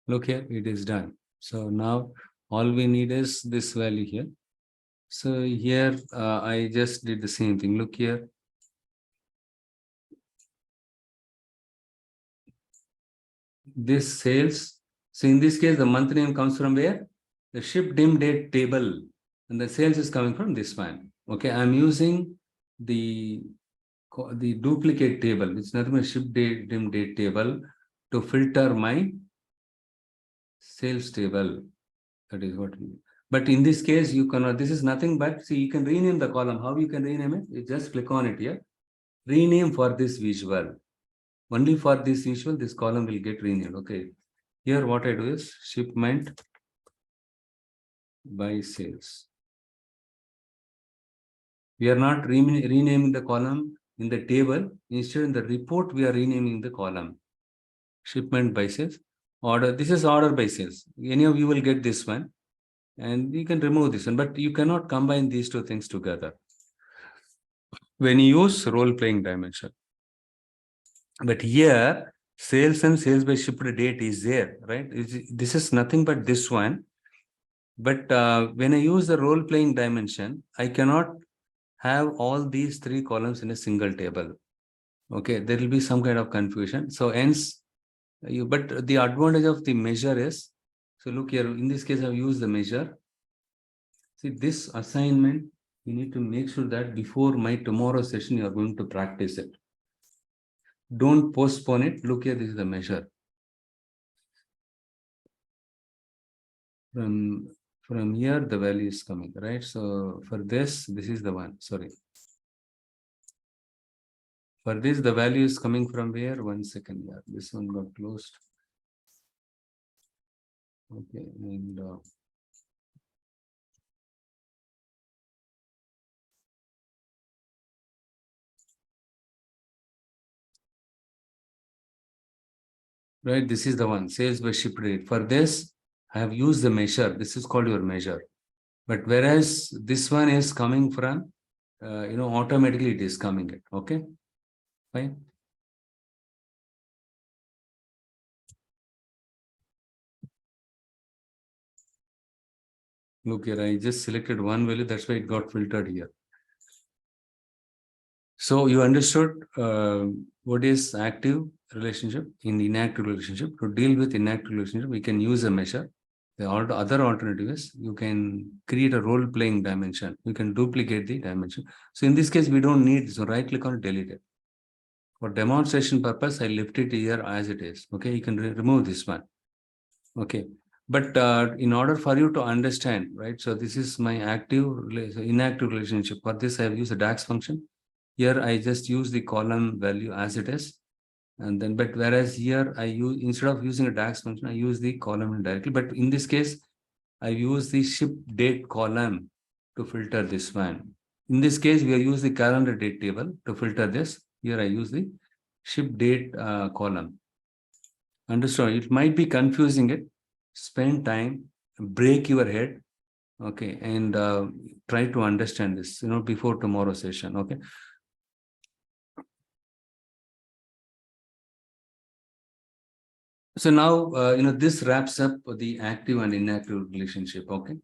Look here, it is done. So now all we need is this value here. So here I just did the same thing. Look here. This sales. So in this case, the month name comes from where? The ship dim date table. And the sales is coming from this one. Okay, I'm using the duplicate table, which is nothing but ship date dim date table to filter my sales table. That is what we do. But in this case, you cannot, this is nothing but, see, you can rename the column. How you can rename it? You just click on it here. Rename for this visual. Only for this visual, this column will get renamed. Okay. Here, what I do is shipment by sales. We are not renaming the column in the table. Instead, in the report, we are renaming the column. Shipment by sales. Order. This is order by sales. Any of you will get this one. And you can remove this one. But you cannot combine these two things together when you use role-playing dimension. But here, sales and sales by shipped date is there, right? This is nothing but this one. But when I use the role-playing dimension, I cannot have all these three columns in a single table. Okay, there will be some kind of confusion. So hence, but the advantage of the measure is, so look here, in this case, I've used the measure. See, this assignment, you need to make sure that before my tomorrow session, you are going to practice it. Don't postpone it. Look here, this is the measure. From here, the value is coming, right? So for this is the one, sorry. For this, the value is coming from where? 1 second, yeah. This one got closed. Okay, and right, this is the one, sales by ship rate. For this, I have used the measure. This is called your measure. But whereas this one is coming from, automatically it is coming it. Okay, fine. Look here, I just selected one value. That's why it got filtered here. So you understood what is active relationship in the inactive relationship. To deal with inactive relationship, we can use a measure. The other alternative is you can create a role-playing dimension. You can duplicate the dimension. So in this case, we don't need, so right click on delete it. For demonstration purpose, I left it here as it is. Okay, you can remove this one. Okay, but in order for you to understand, right? So this is my inactive relationship. For this, I have used a DAX function. Here, I just use the column value as it is. And then, but whereas here, I use, instead of using a DAX function, I use the column directly. But in this case, I use the ship date column to filter this one. In this case, we are using the calendar date table to filter this. Here, I use the ship date column. Understand? It might be confusing it. Spend time, break your head, okay, and try to understand this, before tomorrow session, okay. So now, this wraps up the active and inactive relationship, okay.